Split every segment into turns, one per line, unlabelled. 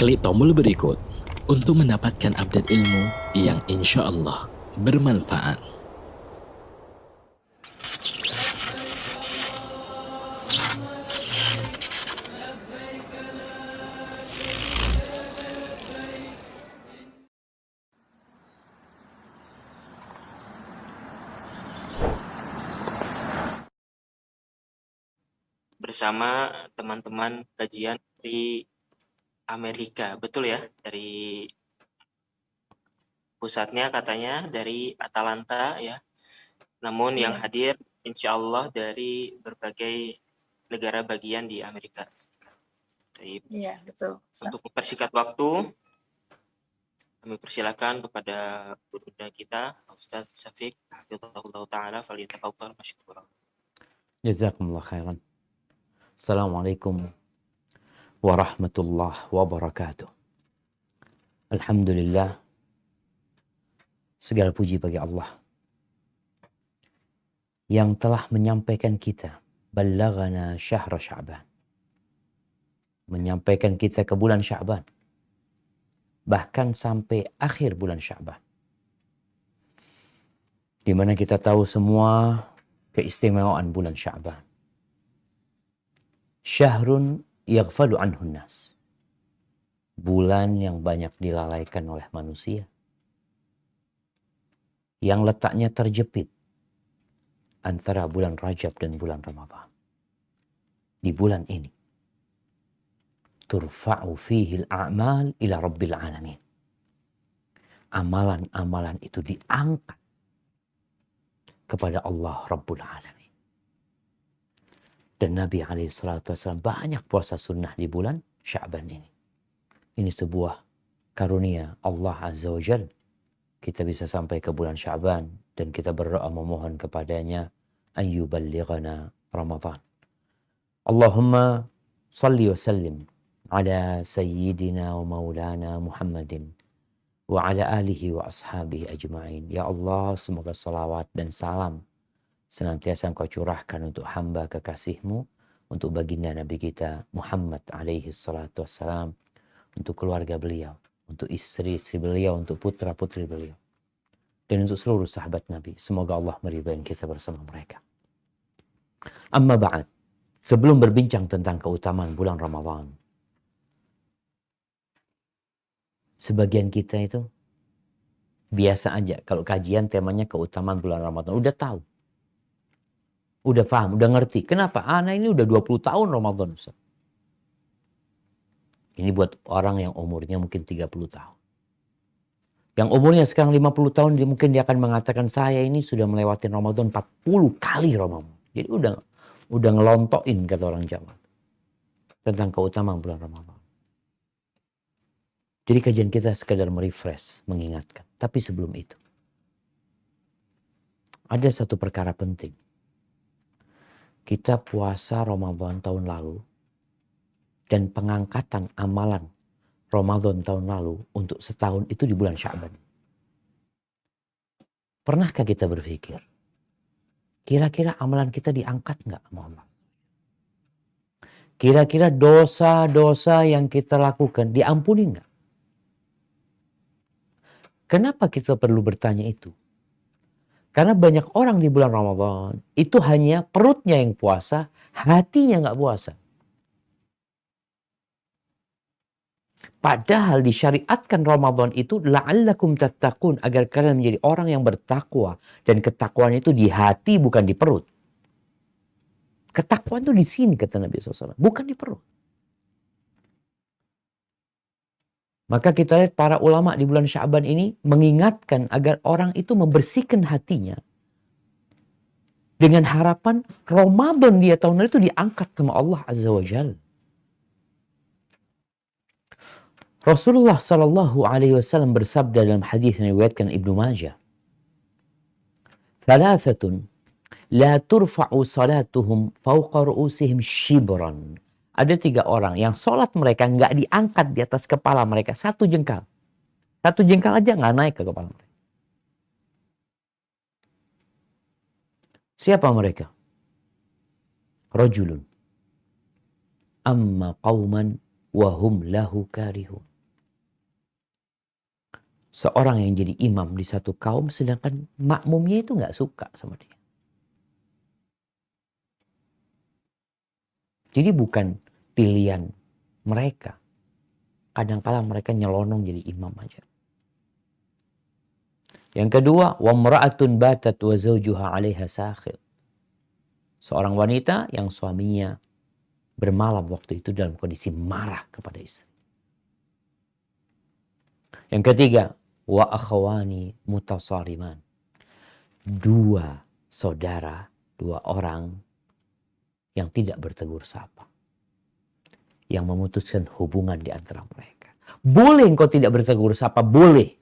Klik tombol berikut untuk mendapatkan update ilmu yang insya Allah bermanfaat.
Bersama teman-teman kajian di Amerika, betul ya? Dari pusatnya katanya dari Atalanta ya. Namun yang hadir insya Allah dari berbagai negara bagian di Amerika Serikat.
Iya, betul.
Untuk mempersingkat waktu, kami persilakan kepada guru kita, Ustaz Syafiq, hafizahullah ta'ala, falyatafaddal mashkura.
Jazakumullah khairan. Assalamualaikum warahmatullahi wabarakatuh. Alhamdulillah, segala puji bagi Allah yang telah menyampaikan kita ballaghana syahra Sya'ban, menyampaikan kita ke bulan Sya'ban, bahkan sampai akhir bulan Sya'ban, di mana kita tahu semua keistimewaan bulan Sya'ban. Syahrun yaghfalu anhun nas, bulan yang banyak dilalaikan oleh manusia, yang letaknya terjepit antara bulan Rajab dan bulan Ramadan. Di bulan ini turfa'u fihi al-a'mal ila rabbil alamin. Amalan-amalan itu diangkat kepada Allah Rabbul Alamin. Dan Nabi SAW banyak puasa sunnah di bulan Sya'ban ini. Ini sebuah karunia Allah Azza wa Jal. Kita bisa sampai ke bulan Sya'ban dan kita berdoa memohon kepadanya an yuballighana Ramadan. Allahumma salli wa sallim ala sayyidina wa maulana Muhammadin wa ala alihi wa ashabihi ajma'in. Ya Allah, semoga salawat dan salam senantiasa Engkau curahkan untuk hamba kekasih-Mu, untuk baginda Nabi kita Muhammad alaihi salatu wassalam, untuk keluarga beliau, untuk istri-istri beliau, untuk putra-putri beliau, dan untuk seluruh sahabat Nabi. Semoga Allah meridai kita bersama mereka. Amma ba'd, sebelum berbincang tentang keutamaan bulan Ramadan, sebagian kita itu biasa aja kalau kajian temanya keutamaan bulan Ramadan, udah tahu, udah paham, udah ngerti. Kenapa? Anak ini udah 20 tahun Ramadan, Ustaz. Ini buat orang yang umurnya mungkin 30 tahun. Yang umurnya sekarang 50 tahun, mungkin dia akan mengatakan, saya ini sudah melewati Ramadan 40 kali Ramadan. Jadi udah ngelontokin, kata orang Jawa, tentang keutamaan bulan Ramadan. Jadi kajian kita sekedar merefresh, mengingatkan. Tapi sebelum itu, ada satu perkara penting. Kita puasa Ramadan tahun lalu dan pengangkatan amalan Ramadan tahun lalu untuk setahun itu di bulan Sya'ban. Pernahkah kita berpikir, kira-kira amalan kita diangkat nggak sama Allah? Kira-kira dosa-dosa yang kita lakukan diampuni nggak? Kenapa kita perlu bertanya itu? Karena banyak orang di bulan Ramadan itu hanya perutnya yang puasa, hatinya nggak puasa. Padahal disyariatkan Ramadan itu la'allakum tattaqun, agar kalian menjadi orang yang bertakwa, dan ketakwaan itu di hati bukan di perut. Ketakwaan itu di sini kata Nabi SAW, bukan di perut. Maka kita lihat para ulama di bulan Sya'ban ini mengingatkan agar orang itu membersihkan hatinya dengan harapan Ramadan dia tahun lalu itu diangkat sama Allah Azza wa Jalla. Rasulullah Sallallahu Alaihi Wasallam bersabda dalam hadis yang diriwayatkan Ibnu Majah, "Thalathatun la turfa'u salatuhum fawqa ru'usihim shibran." Ada 3 orang yang sholat mereka nggak diangkat di atas kepala mereka 1 jengkal. 1 jengkal aja nggak naik ke kepala mereka. Siapa mereka? Rajulun amma qauman wa hum lahu karihun. seorang yang jadi imam di satu kaum sedangkan makmumnya itu nggak suka sama dia. Jadi bukan pilihan mereka. Kadang-kala mereka nyelonong jadi imam aja. Yang kedua, wa mra'atun batat wa zawjuha 'alaiha sakhir. Seorang wanita yang suaminya bermalam waktu itu dalam kondisi marah kepada istri. Yang ketiga, wa akhawani mutasariman. Dua saudara, dua orang yang tidak bertegur sapa. Yang memutuskan hubungan di antara mereka. Boleh engkau tidak bertegur sapa, boleh.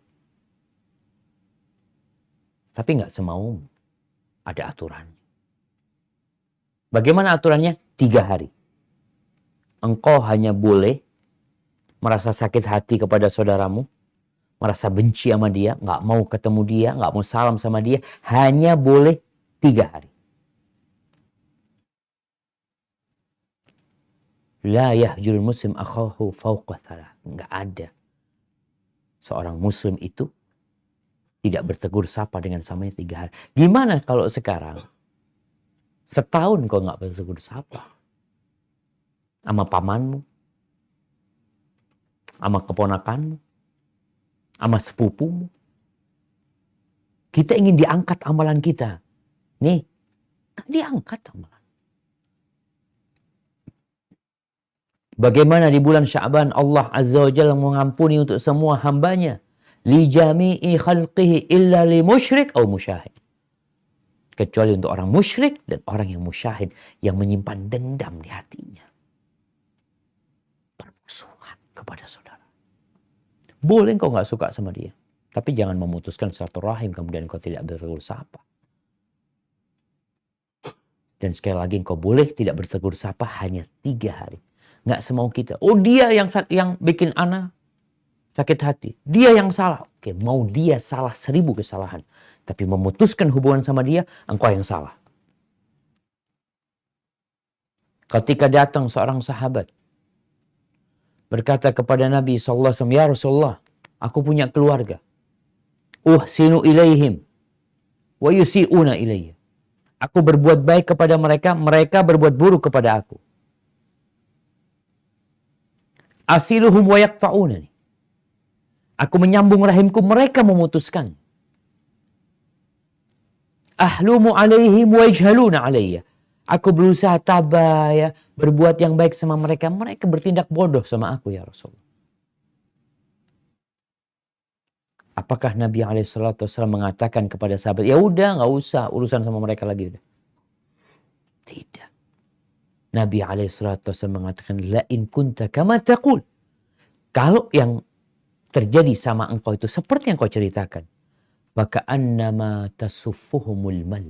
Tapi nggak semau, ada aturannya. Bagaimana aturannya? 3 hari. Engkau hanya boleh merasa sakit hati kepada saudaramu, merasa benci sama dia, nggak mau ketemu dia, nggak mau salam sama dia, hanya boleh 3 hari. La yahjurul muslim akhahu fawqa thalath. Nggak ada seorang muslim itu tidak bertegur sapa dengan samanya 3 hari. Gimana kalau sekarang setahun kau nggak bertegur sapa sama pamanmu, sama keponakanmu, sama sepupumu? Kita ingin diangkat amalan kita. Nih, tak diangkat amalan. Bagaimana di bulan Sya'ban Allah Azza wa Jalla mengampuni untuk semua hambanya. Li jami'i khalqihi illa li musyrik atau musyahid. Kecuali untuk orang musyrik dan orang yang musyahid. Yang menyimpan dendam di hatinya. Permusuhan kepada saudara. Boleh engkau gak suka sama dia. Tapi jangan memutuskan silaturahim kemudian engkau tidak bertegur sapa. Dan sekali lagi engkau boleh tidak bertegur sapa hanya 3 hari. Nggak semau kita. Oh dia yang bikin ana sakit hati. Dia yang salah. Oke, mau dia salah 1000 kesalahan. Tapi memutuskan hubungan sama dia, engkau yang salah. Ketika datang seorang sahabat. Berkata kepada Nabi SAW, ya Rasulullah, aku punya keluarga. Uhsinu ilaihim. Wa yusi'una ilayya. Aku berbuat baik kepada mereka, mereka berbuat buruk kepada aku. Asiluhum wa yaqta'unani. Aku menyambung rahimku, mereka memutuskan. Ahlumu alaihim wa yajhaluna alayya. Aku berusaha tabah ya, berbuat yang baik sama mereka, mereka bertindak bodoh sama aku ya Rasulullah. Apakah Nabi SAW mengatakan kepada sahabat, ya udah nggak usah urusan sama mereka lagi udah. Tidak. Nabi SAW mengatakan, la in kunta kama taqul. Kalau yang terjadi sama engkau itu seperti yang kau ceritakan, maka annama tasuffuhumul mal.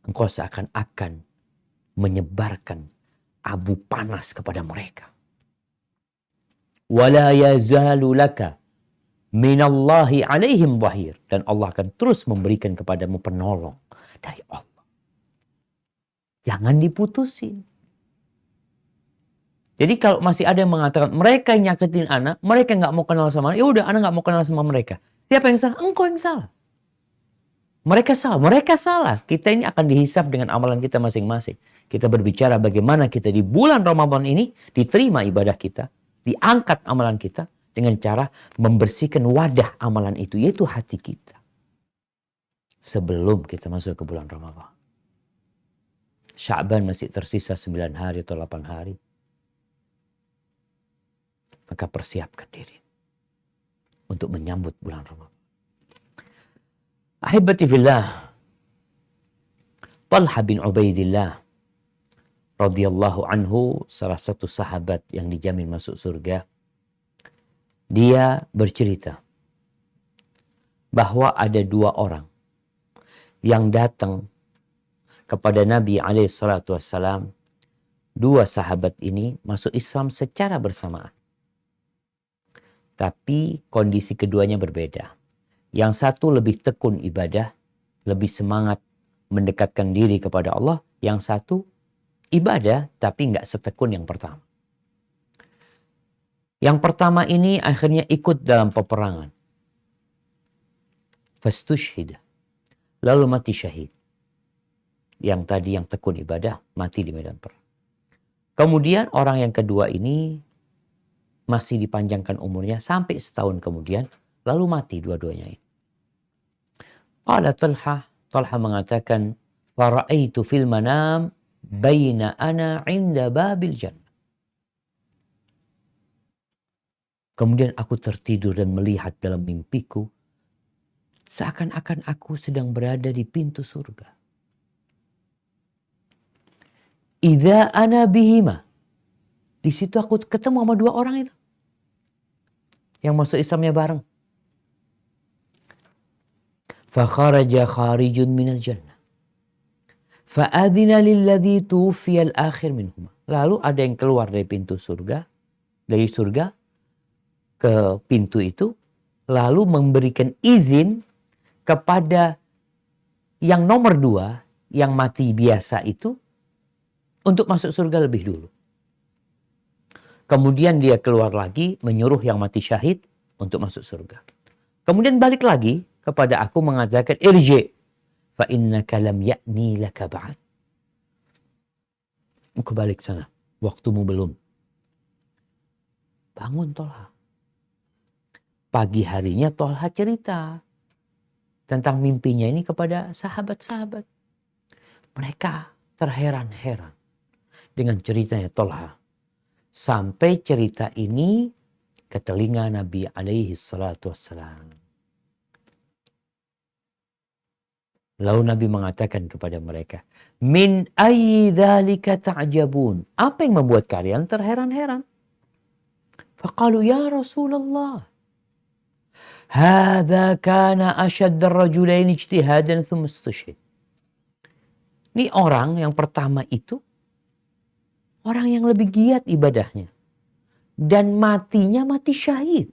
Engkau seakan-akan menyebarkan abu panas kepada mereka. Wala yazalu laka minallahi alaihim dhahir. Dan Allah akan terus memberikan kepadamu penolong dari Allah. Jangan diputusin. Jadi kalau masih ada yang mengatakan mereka yang nyakitin anak, mereka nggak mau kenal sama anak, ya udah anak nggak mau kenal sama mereka. Siapa yang salah? Engkau yang salah. Mereka salah, mereka salah. Kita ini akan dihisab dengan amalan kita masing-masing. Kita berbicara bagaimana kita di bulan Ramadan ini diterima ibadah kita, diangkat amalan kita dengan cara membersihkan wadah amalan itu, yaitu hati kita. Sebelum kita masuk ke bulan Ramadan. Sya'ban masih tersisa 9 hari atau 8 hari. Maka persiapkan diri untuk menyambut bulan Ramadan. Ahibati fillah, Talha bin Ubaidillah radhiyallahu anhu, salah satu sahabat yang dijamin masuk surga. Dia bercerita bahwa ada 2 orang yang datang kepada Nabi SAW. 2 sahabat ini masuk Islam secara bersamaan. Tapi kondisi keduanya berbeda. Yang satu lebih tekun ibadah, lebih semangat mendekatkan diri kepada Allah. Yang satu ibadah tapi nggak setekun yang pertama. Yang pertama ini akhirnya ikut dalam peperangan. fastushhida, lalu mati syahid. Yang tadi yang tekun ibadah mati di medan perang. Kemudian orang yang kedua ini masih dipanjangkan umurnya sampai setahun kemudian, lalu mati dua-duanya ini. Qala Talha mengatakan, fara'aitu fil manam baina ana 'inda babil jannah. Kemudian aku tertidur dan melihat dalam mimpiku seakan-akan aku sedang berada di pintu surga. Idza ana bihima. Di situ aku ketemu sama dua orang itu yang masuk Islamnya bareng. Fa kharaja kharijun minal jannah. Fa adzina lilladzi tuwfiya al-akhir minhuma. Lalu ada yang keluar dari pintu surga, dari surga ke pintu itu, lalu memberikan izin kepada yang nomor dua, yang mati biasa itu, untuk masuk surga lebih dulu. Kemudian dia keluar lagi, menyuruh yang mati syahid untuk masuk surga. Kemudian balik lagi kepada aku mengatakan, irji, fa innaka lam ya'ni laka ba'd. Engkau balik sana, waktumu belum. Bangun Talha. Pagi harinya Talha cerita tentang mimpinya ini kepada sahabat-sahabat. Mereka terheran-heran dengan ceritanya Talha. Sampai cerita ini ke telinga Nabi alaihi salatu wassalam. Lalu Nabi mengatakan kepada mereka, min ayyi dzalika ta'jabun? Apa yang membuat kalian terheran-heran? Faqalu ya Rasulullah, hadza kana ashadd ar-rajulain ijtihadan thumma istushhid. Ini orang yang pertama itu orang yang lebih giat ibadahnya dan matinya mati syahid.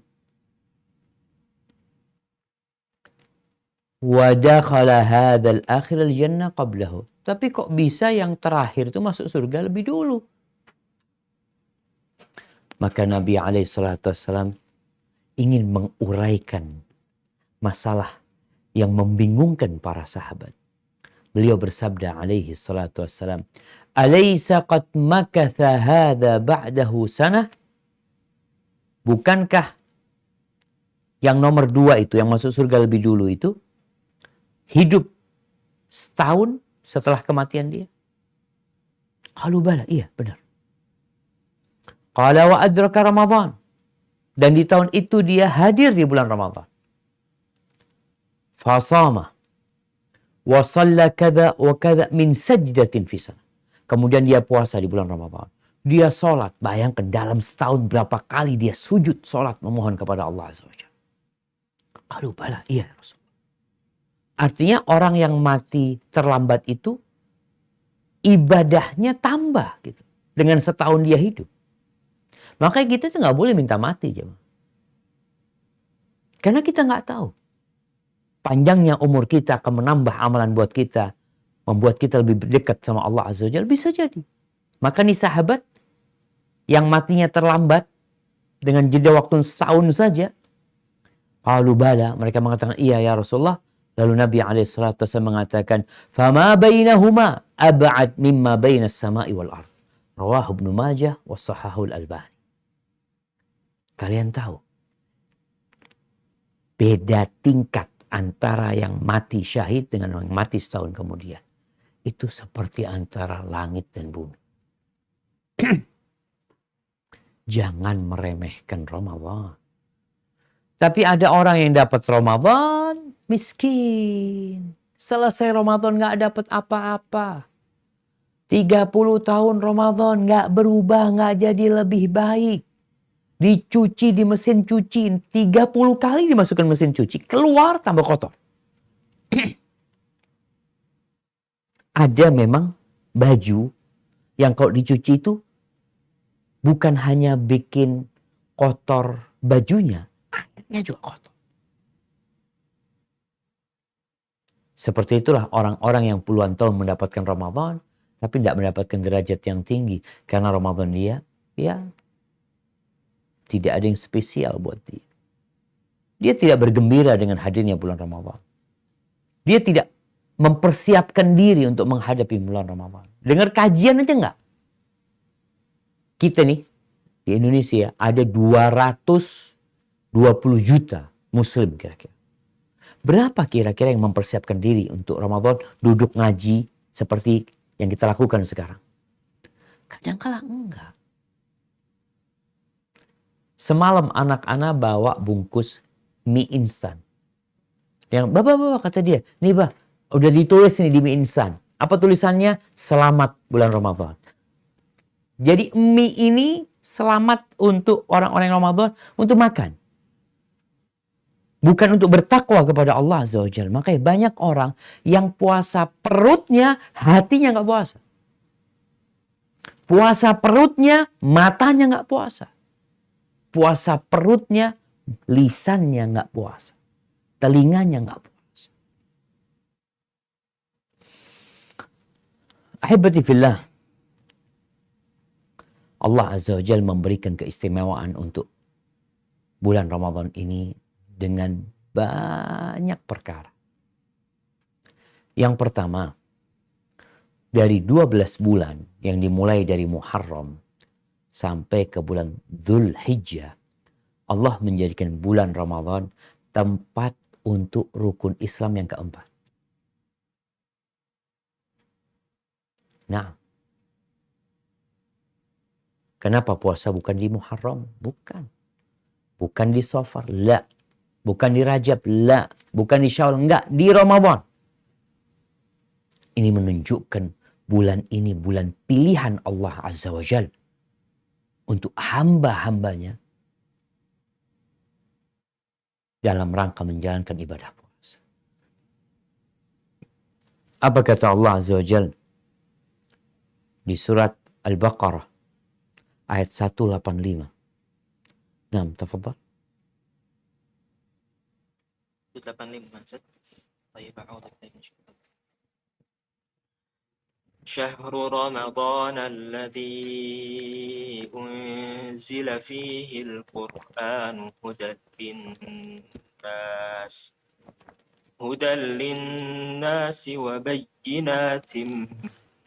Wa dakhala hadzal akhir al-jannah qablahu. Tapi kok bisa yang terakhir itu masuk surga lebih dulu? Maka Nabi alaihi salatu wassalam ingin menguraikan masalah yang membingungkan para sahabat. Beliau bersabda alaihi salatu wassalam, "Alaysa qad makatha hadza ba'dahu sanah?" Bukankah yang nomor dua itu, yang masuk surga lebih dulu itu, hidup setahun setelah kematian dia? Qalu bala, iya benar. Qala wa adraka Ramadan. Dan di tahun itu dia hadir di bulan Ramadan. Fasama wa shalla kadza wa kadza min sajdatin fi sana. Kemudian dia puasa di bulan Ramadan. Dia sholat. Bayangkan dalam setahun berapa kali dia sujud sholat memohon kepada Allah Azza wa Jalla. Qalu bala, iya Rasul. Artinya orang yang mati terlambat itu ibadahnya tambah gitu. Dengan setahun dia hidup. Makanya kita tuh nggak boleh minta mati, jemaah. Karena kita nggak tahu. Panjangnya umur kita akan menambah amalan buat kita. Membuat kita lebih dekat sama Allah Azza wa Jalla. Bisa jadi. Maka nih sahabat yang matinya terlambat dengan jeda waktu setahun saja. Qalu bala, mereka mengatakan iya ya Rasulullah. Lalu Nabi SAW mengatakan, "Fama bainahuma ab'ad mimma bainas sama'i wal ardh." Rawahu Ibnu Majah wa sahahul Albani. Kalian tahu beda tingkat antara yang mati syahid dengan yang mati setahun kemudian. Itu seperti antara langit dan bumi. Jangan meremehkan Ramadan. Tapi ada orang yang dapat Ramadan miskin. Selesai Ramadan gak dapat apa-apa. 30 tahun Ramadan gak berubah, gak jadi lebih baik. Dicuci di mesin cuci, 30 kali dimasukkan mesin cuci, keluar tambah kotor. Ada memang baju yang kalau dicuci itu bukan hanya bikin kotor bajunya, airnya juga kotor. Seperti itulah orang-orang yang puluhan tahun mendapatkan Ramadan, tapi tidak mendapatkan derajat yang tinggi. Karena Ramadan dia, ya tidak ada yang spesial buat dia. Dia tidak bergembira dengan hadirnya bulan Ramadan. Dia tidak mempersiapkan diri untuk menghadapi bulan Ramadan. Dengar kajian aja enggak? Kita nih di Indonesia ada 220 juta muslim kira-kira. Berapa kira-kira yang mempersiapkan diri untuk Ramadan duduk ngaji seperti yang kita lakukan sekarang? Kadang-kala enggak. Semalam anak-anak bawa bungkus mie instan. Yang bapak kata dia, nih bah, udah ditulis nih di mie instan. Apa tulisannya? Selamat bulan Ramadan. Jadi mie ini selamat untuk orang-orang Ramadan untuk makan. Bukan untuk bertakwa kepada Allah Azza wa Jalla. Makanya banyak orang yang puasa perutnya, hatinya nggak puasa. Puasa perutnya, matanya nggak puasa. Puasa perutnya, lisannya nggak puasa. Telinganya nggak puasa. Ahibati fillah. Allah Azza wa Jalla memberikan keistimewaan untuk bulan Ramadan ini dengan banyak perkara. Yang pertama, dari 12 bulan yang dimulai dari Muharram sampai ke bulan Dzulhijjah, Allah menjadikan bulan Ramadan tempat untuk rukun Islam yang keempat. Nah, kenapa puasa bukan di Muharram? Bukan. Bukan di Safar, la. Bukan di Rajab, la. Bukan di Syawal, enggak. Di Ramadan. Ini menunjukkan bulan ini bulan pilihan Allah Azza wa Jal untuk hamba-hambanya dalam rangka menjalankan ibadah puasa. Apa kata Allah Azza wa Jal di surat Al-Baqarah ayat 185? Nah, tafadhal.
85 Ustaz. Baik, a'udzu billahi minasy syaitonir rajim. شهر رمضان الذي أنزل فيه القرآن هدى للناس وبينات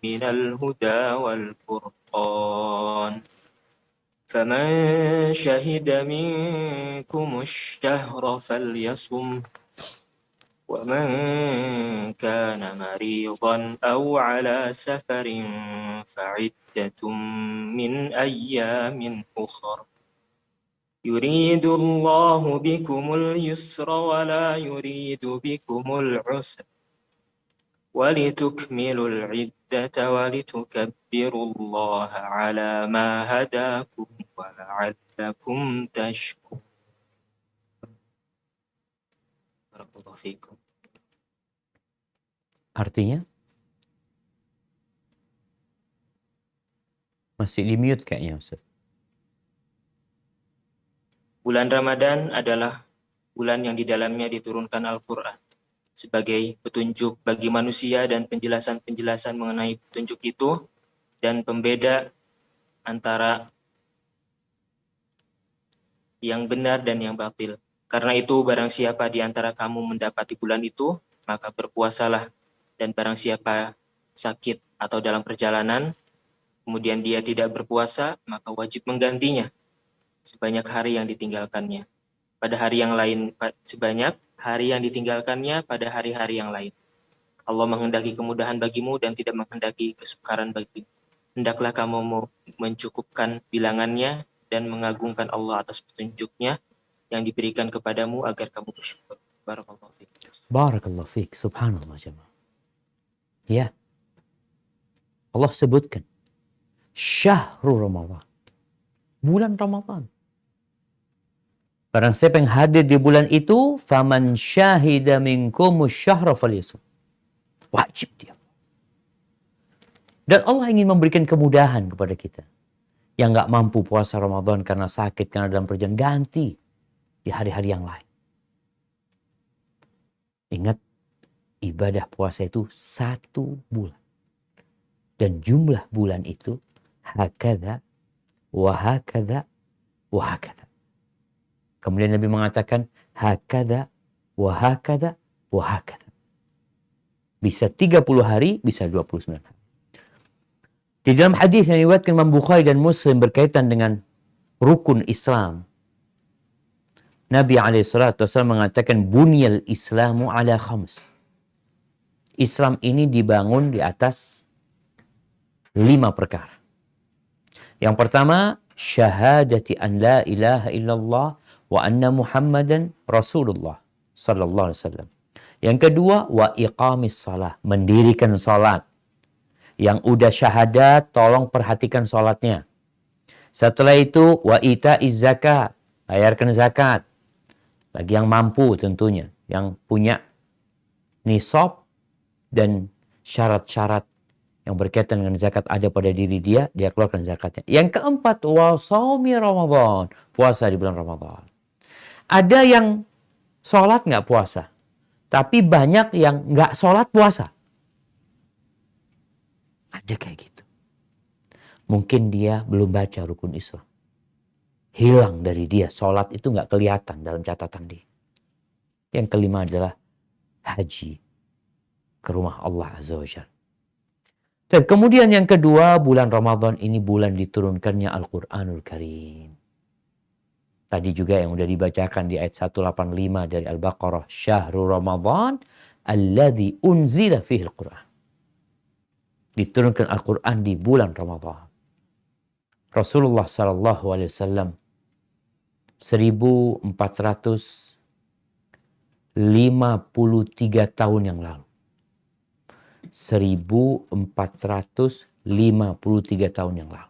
من الهدى والفرقان فمن شهد منكم الشهر فليصم ومن كان مريضا أو على سفر فعدة من أيام أخر يريد الله بكم اليسر ولا يريد بكم العسر ولتكملوا العدة ولتكبروا الله على ما هداكم ولعلكم تشكرون. Barakallahu fiikum.
Artinya? Masih di mute kayaknya Ustaz.
Bulan Ramadan adalah bulan yang di dalamnya diturunkan Al-Quran sebagai petunjuk bagi manusia dan penjelasan-penjelasan mengenai petunjuk itu dan pembeda antara yang benar dan yang batil. Karena itu barang siapa di antara kamu mendapati bulan itu, maka berpuasalah. Dan barang siapa sakit atau dalam perjalanan, kemudian dia tidak berpuasa, maka wajib menggantinya sebanyak hari yang ditinggalkannya. Pada hari yang lain, sebanyak hari yang ditinggalkannya pada hari-hari yang lain. Allah menghendaki kemudahan bagimu dan tidak menghendaki kesukaran bagimu. Hendaklah kamu mencukupkan bilangannya dan mengagungkan Allah atas petunjuknya yang diberikan kepadamu agar kamu bersyukur. Barakallahu fiik.
Barakallahu fiik. Subhanallah jemaah. Ya. Allah sebutkan Syahrul Ramadan. Bulan Ramadan. Barang siapa yang hadir di bulan itu, faman syahida minkumus syahra falyasum. Wajib dia. Dan Allah ingin memberikan kemudahan kepada kita. Yang nggak mampu puasa Ramadan karena sakit, karena dalam perjalanan, ganti di hari-hari yang lain. Ingat, ibadah puasa itu 1 bulan. Dan jumlah bulan itu hakadha, wahakadha, wahakadha. Kemudian Nabi mengatakan hakadha, wahakadha, wahakadha. Bisa 30 hari, bisa 29 hari. Di dalam hadis yang diriwayatkan Imam Bukhari dan Muslim berkaitan dengan rukun Islam, Nabi SAW mengatakan bunyal Islamu ala khams. Islam ini dibangun di atas 5 perkara. Yang pertama, syahadati an la ilaha illallah wa anna Muhammadan Rasulullah sallallahu alaihi wasallam. Yang kedua, wa iqamis salah, mendirikan salat. Yang udah syahadat, tolong perhatikan salatnya. Setelah itu, wa ita'iz zakat, bayarkan zakat. Bagi yang mampu tentunya, yang punya nisab dan syarat-syarat yang berkaitan dengan zakat ada pada diri dia, dia keluarkan zakatnya. Yang keempat, wa shaumi Ramadan, puasa di bulan Ramadan. Ada yang sholat nggak puasa, tapi banyak yang nggak sholat puasa. Ada kayak gitu. Mungkin dia belum baca rukun Islam. Hilang dari dia, sholat itu nggak kelihatan dalam catatan dia. Yang kelima adalah haji ke rumah Allah Azza wa Jalla. Dan kemudian yang kedua, bulan Ramadan ini bulan diturunkannya Al-Quranul Karim. Tadi juga yang udah dibacakan di ayat 185 dari Al-Baqarah. Syahrul Ramadan alladzi unzila fihi Al-Quran. Diturunkan Al-Quran di bulan Ramadan. Rasulullah SAW 1453 tahun yang lalu. 1453 tahun yang lalu.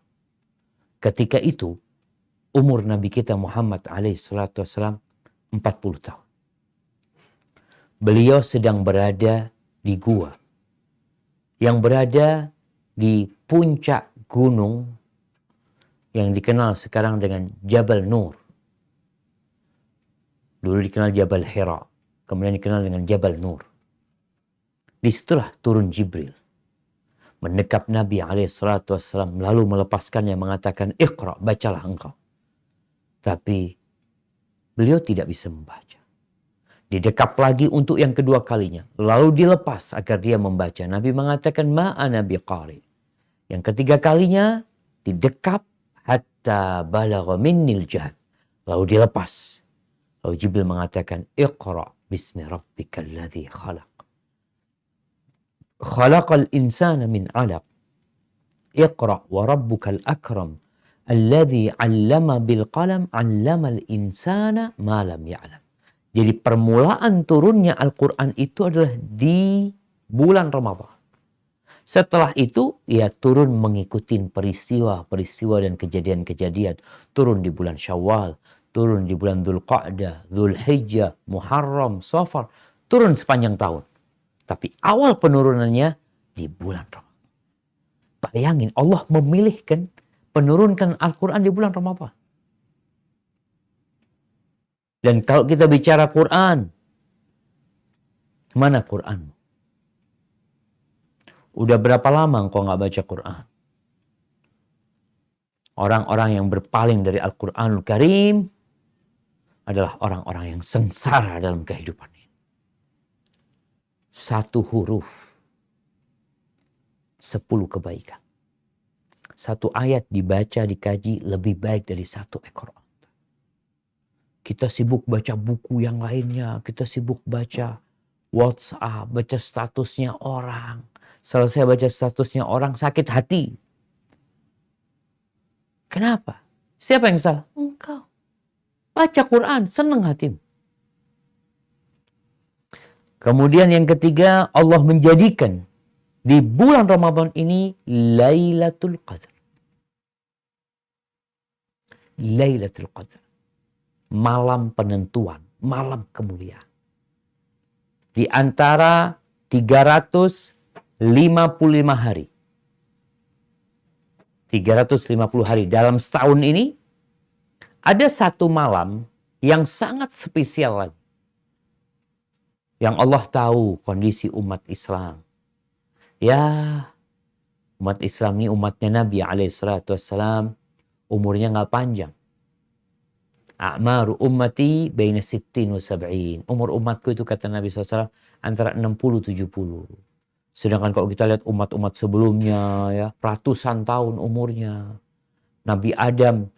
Ketika itu, umur Nabi kita Muhammad SAW 40 tahun. Beliau sedang berada di gua yang berada di puncak gunung yang dikenal sekarang dengan Jabal Nur. Dulu dikenal Jabal Hira, kemudian dikenal dengan Jabal Nur. Disitulah turun Jibril, mendekap Nabi SAW, lalu melepaskannya mengatakan, Iqra, bacalah engkau. Tapi beliau tidak bisa membaca. Didekap lagi untuk yang kedua kalinya, lalu dilepas agar dia membaca. Nabi mengatakan, ma'ana biqari. Yang ketiga kalinya didekap hatta balagha minnil jahd. Lalu dilepas. Lalu Jibril mengatakan, Iqra bismi rabbikal ladzi khalaq. Khalaqal insana min 'alaq. Iqra wa rabbukal akram alladzi 'allama bil qalam 'allamal insana ma lam ya'lam. Jadi permulaan turunnya Al-Qur'an itu adalah di bulan Ramadan. Setelah itu ia turun mengikuti peristiwa-peristiwa dan kejadian-kejadian. Turun di bulan Syawal, turun di bulan Dzulqa'dah, Dzulhijjah, Muharram, Safar, turun sepanjang tahun. Tapi awal penurunannya di bulan Ramadan. Bayangin, Allah memilihkan penurunkan Al-Quran di bulan Ramadan. Dan kalau kita bicara Quran, mana Quran? Udah berapa lama engkau nggak baca Quran? Orang-orang yang berpaling dari Al-Quranul Karim adalah orang-orang yang sengsara dalam kehidupan ini. Satu huruf, 10 kebaikan. Satu ayat dibaca, dikaji lebih baik dari 1 ekor onta. Kita sibuk baca buku yang lainnya. Kita sibuk baca WhatsApp, baca statusnya orang. Selesai baca statusnya orang, sakit hati. Kenapa? Siapa yang salah? Engkau. Baca Quran, senang hatimu. Kemudian yang ketiga, Allah menjadikan di bulan Ramadan ini Lailatul Qadar. Lailatul Qadar. Malam penentuan, malam kemuliaan. Di antara 355 hari. 350 hari dalam setahun ini, ada satu malam yang sangat spesial lagi. Yang Allah tahu kondisi umat Islam. Ya, umat Islam ini umatnya Nabi SAW, umurnya nggak panjang. A'maru ummati baina 60 wa 70. Umur umatku itu kata Nabi SAW antara 60-70. Sedangkan kalau kita lihat umat-umat sebelumnya ya, ratusan tahun umurnya. Nabi Adam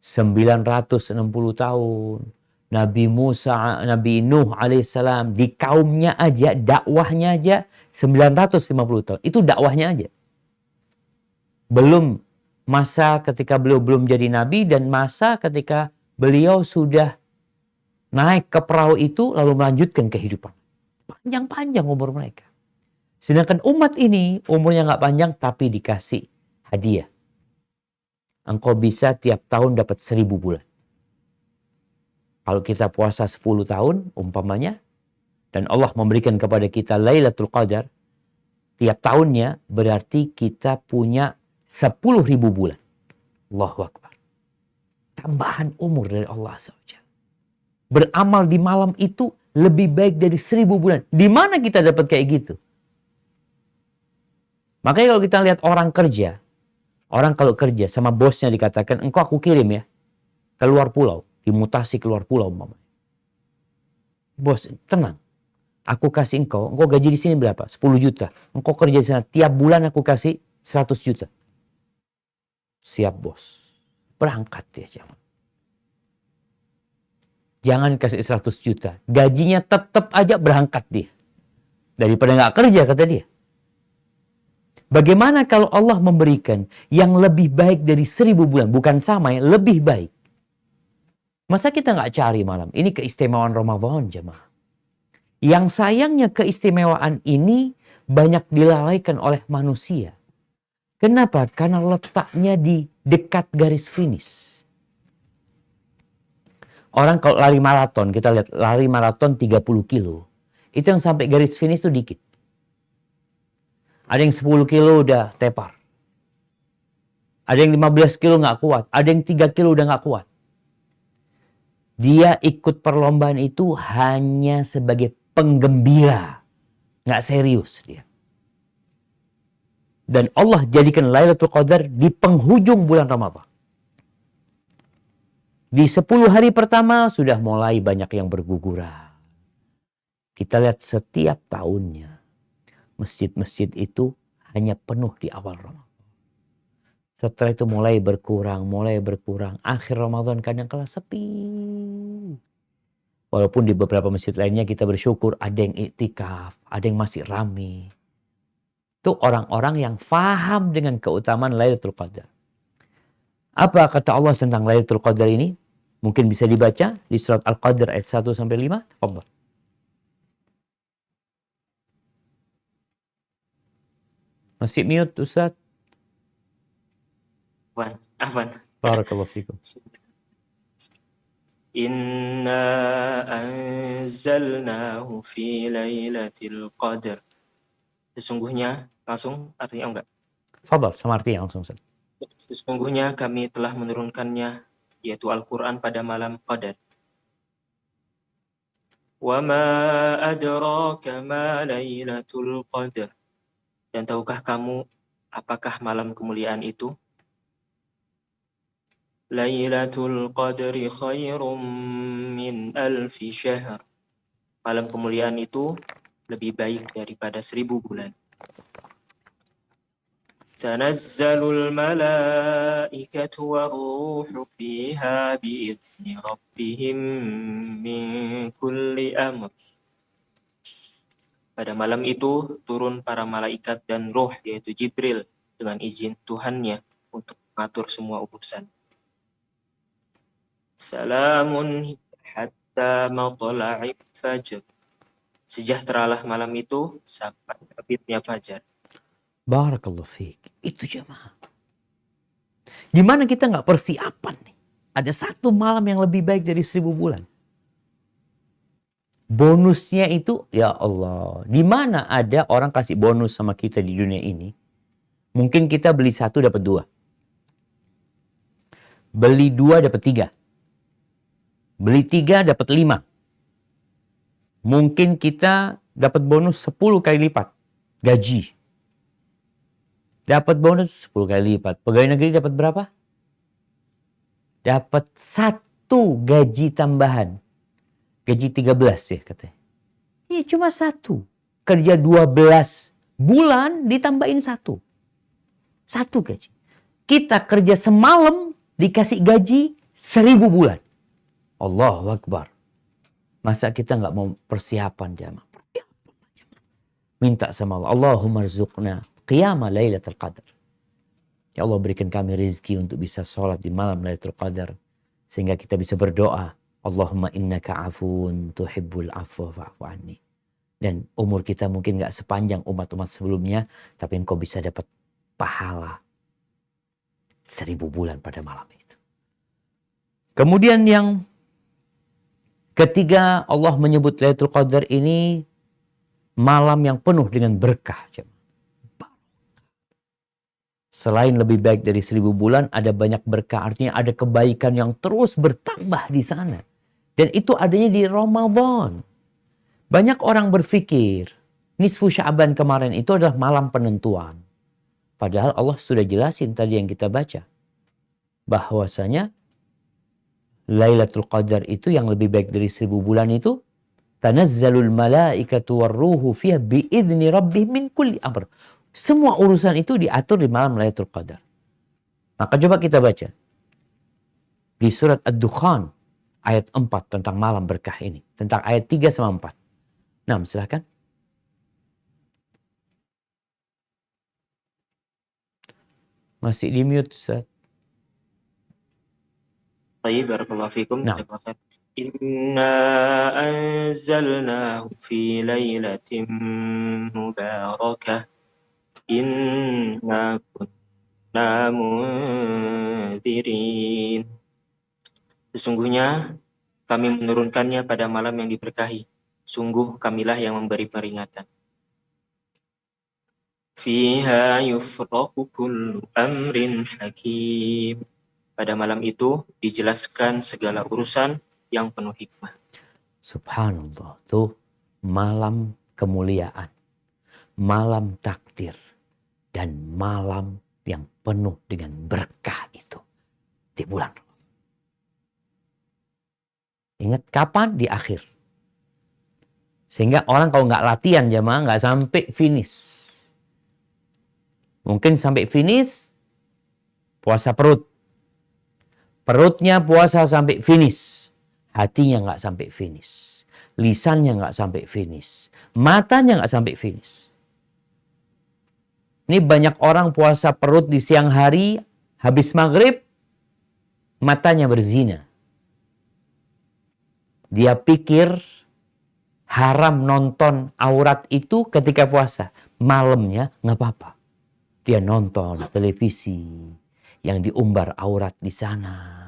960 tahun. Nabi Musa, Nabi Nuh alaihissalam di kaumnya aja, dakwahnya aja 950 tahun. Itu dakwahnya aja. Belum masa ketika beliau belum jadi nabi dan masa ketika beliau sudah naik ke perahu itu lalu melanjutkan kehidupan. Panjang-panjang umur mereka. Sedangkan umat ini umurnya nggak panjang tapi dikasih hadiah. Engkau bisa tiap tahun dapat 1000 bulan. Kalau kita puasa 10 tahun umpamanya, dan Allah memberikan kepada kita Lailatul Qadar, tiap tahunnya berarti kita punya 10.000 bulan. Allahu Akbar. Tambahan umur dari Allah SWT. Beramal di malam itu lebih baik dari 1000 bulan. Di mana kita dapat kayak gitu? Makanya kalau kita lihat orang kerja, orang kalau kerja sama bosnya dikatakan, engkau aku kirim ya, keluar pulau, dimutasi keluar pulau umpamanya. Bos, tenang. Aku kasih engkau gaji di sini berapa? 10 juta. Engkau kerja di sana, tiap bulan aku kasih 100 juta. Siap bos. Berangkat dia jangan. Jangan kasih 100 juta. Gajinya tetap aja berangkat dia. Daripada nggak kerja kata dia. Bagaimana kalau Allah memberikan yang lebih baik dari 1000 bulan? Bukan sama ya, lebih baik. Masa kita nggak cari malam? Ini keistimewaan Ramadan jemaah. Yang sayangnya keistimewaan ini banyak dilalaikan oleh manusia. Kenapa? Karena letaknya di dekat garis finish. Orang kalau lari maraton, kita lihat lari maraton 30 kilo. Itu yang sampai garis finish itu dikit. Ada yang 10 kilo udah tepar. Ada yang 15 kilo nggak kuat. Ada yang 3 kilo udah nggak kuat. Dia ikut perlombaan itu hanya sebagai penggembira. Nggak serius dia. Dan Allah jadikan Lailatul Qadar di penghujung bulan Ramadan. Di 10 hari pertama sudah mulai banyak yang berguguran. Kita lihat setiap tahunnya. Masjid-masjid itu hanya penuh di awal Ramadan. Setelah itu mulai berkurang. Akhir Ramadan kadang kala sepi. Walaupun di beberapa masjid lainnya kita bersyukur ada yang iktikaf, ada yang masih rame. Itu orang-orang yang faham dengan keutamaan Lailatul Qadar. Apa kata Allah tentang Lailatul Qadar ini? Mungkin bisa dibaca di surat Al-Qadr ayat 1-5. Allah. Masih mute Ustaz?
Afwan.
Barakallahu fikum.
Inna anzalnahu fi lailatul qadr. Sesungguhnya, langsung artinya enggak?
Fadal, sama artinya langsung Ustaz.
Sesungguhnya kami telah menurunkannya, yaitu Al-Quran pada malam Qadar. Wa ma adraka ma lailatul qadr. Dan tahukah kamu apakah malam kemuliaan itu? Lailatul qadri khairum min alfi syahr. Malam kemuliaan itu lebih baik daripada 1000 bulan. Tanazzalul malaikatu waruhu fiha bi'izni rabbihim min kulli amr. Pada malam itu turun para malaikat dan roh yaitu Jibril dengan izin Tuhannya untuk mengatur semua urusan. Salamun hatta matla'il fajr. Sejahteralah malam itu sampai terbitnya fajar.
Barakallahu fiik. Itu jemaah. Gimana kita nggak persiapan nih? Ada satu malam yang lebih baik dari 1000 bulan. Bonusnya itu, ya Allah. Di mana ada orang kasih bonus sama kita di dunia ini? Mungkin kita beli 1 dapat 2. Beli 2 dapat 3. Beli 3 dapat 5. Mungkin kita dapat bonus 10 kali lipat. Gaji. Dapat bonus 10 kali lipat. Pegawai negeri dapat berapa? Dapat 1 gaji tambahan. Gaji 13 ya katanya. Iya cuma 1. Kerja 12 Bulan ditambahin satu. Satu gaji. Kita kerja semalam dikasih gaji 1000 bulan. Allahu Akbar. Masa kita nggak mau persiapan jamaah? Minta sama Allah, Allahumma rzuqna qiyama lailatul qadar. Ya Allah, berikan kami rezeki untuk bisa sholat di malam Lailatul Qadar. Sehingga kita bisa berdoa, Allahumma innaka afun tuhibbul afwa fa'fu anni. Dan umur kita mungkin gak sepanjang umat-umat sebelumnya, tapi engkau bisa dapat pahala 1000 bulan pada malam itu. Kemudian yang ketiga, Allah menyebut Lailatul Qadar ini malam yang penuh dengan berkah. Selain lebih baik dari 1000 bulan, ada banyak berkah. Artinya ada kebaikan yang terus bertambah di sana. Dan itu adanya di Ramadan. Banyak orang berpikir, nisfu Sya'ban kemarin itu adalah malam penentuan. Padahal Allah sudah jelasin tadi yang kita baca. Bahwasanya Lailatul Qadar itu yang lebih baik dari 1000 bulan itu, tanazzalul malaikatu warruhu fiha biizni rabbih min kulli amr. Semua urusan itu diatur di malam Lailatul Qadar. Maka coba kita baca. Di surat Ad-Dukhan ayat 4 tentang malam berkah ini. Tentang ayat 3 sama 4. Nah, silahkan. Masih di mute, Ustaz.
Baik, barakallahu fikum.
Nah.
Inna anzalnahu fi lailatin mubarakah. Inna kunna mundirin. Sesungguhnya kami menurunkannya pada malam yang diberkahi. Sungguh kamilah yang memberi peringatan. Fiha yufraqu kullu amrin hakim. Pada malam itu dijelaskan segala urusan yang penuh hikmah.
Subhanallah. Tuh malam kemuliaan. Malam takdir. Dan malam yang penuh dengan berkah itu. Di bulan Ramadan. Ingat kapan? Di akhir. Sehingga orang kalau nggak latihan jamaah nggak sampai finish. Mungkin sampai finish puasa perut. Perutnya puasa sampai finish. Hatinya nggak sampai finish. Lisannya nggak sampai finish. Matanya nggak sampai finish. Ini banyak orang puasa perut di siang hari, habis maghrib, matanya berzina. Dia pikir haram nonton aurat itu ketika puasa. Malamnya nggak apa-apa. Dia nonton televisi yang diumbar aurat di sana.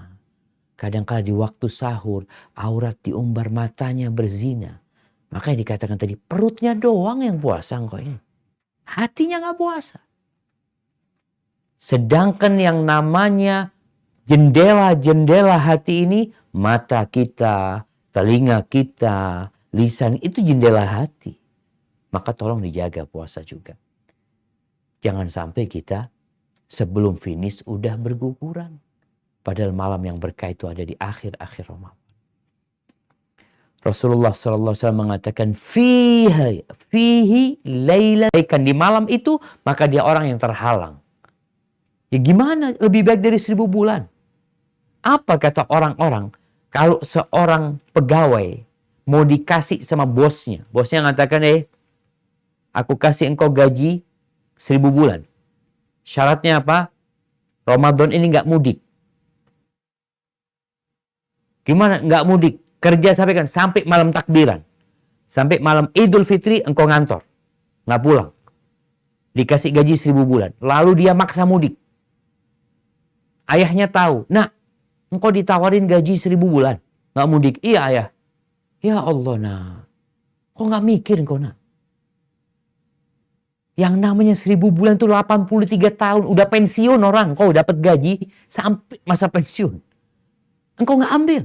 Kadang-kala di waktu sahur, aurat diumbar, matanya berzina. Makanya dikatakan tadi, perutnya doang yang puasa engkau ini. Hatinya nggak puasa. Sedangkan yang namanya jendela-jendela hati ini, mata kita, telinga kita, lisan, itu jendela hati. Maka tolong dijaga puasa juga. Jangan sampai kita sebelum finish udah berguguran. Padahal malam yang berkah itu ada di akhir-akhir Ramadan. Rasulullah SAW mengatakan fihi lailatan, di malam itu maka dia orang yang terhalang. Ya gimana lebih baik dari 1000 bulan? Apa kata orang-orang kalau seorang pegawai mau dikasih sama bosnya, bosnya mengatakan aku kasih engkau gaji 1000 bulan. Syaratnya apa? Ramadan ini nggak mudik. Gimana nggak mudik? Kerja sampai malam takbiran. Sampai malam Idul Fitri engkau ngantor. Nggak pulang. Dikasih gaji 1000 bulan. Lalu dia maksa mudik. Ayahnya tahu. Nak, engkau ditawarin gaji 1000 bulan. Nggak mudik. Iya ayah. Ya Allah nak. Kok nggak mikir engkau nak? Yang namanya 1000 bulan itu 83 tahun. Udah pensiun orang. Kau dapat gaji sampai masa pensiun. Engkau nggak ambil.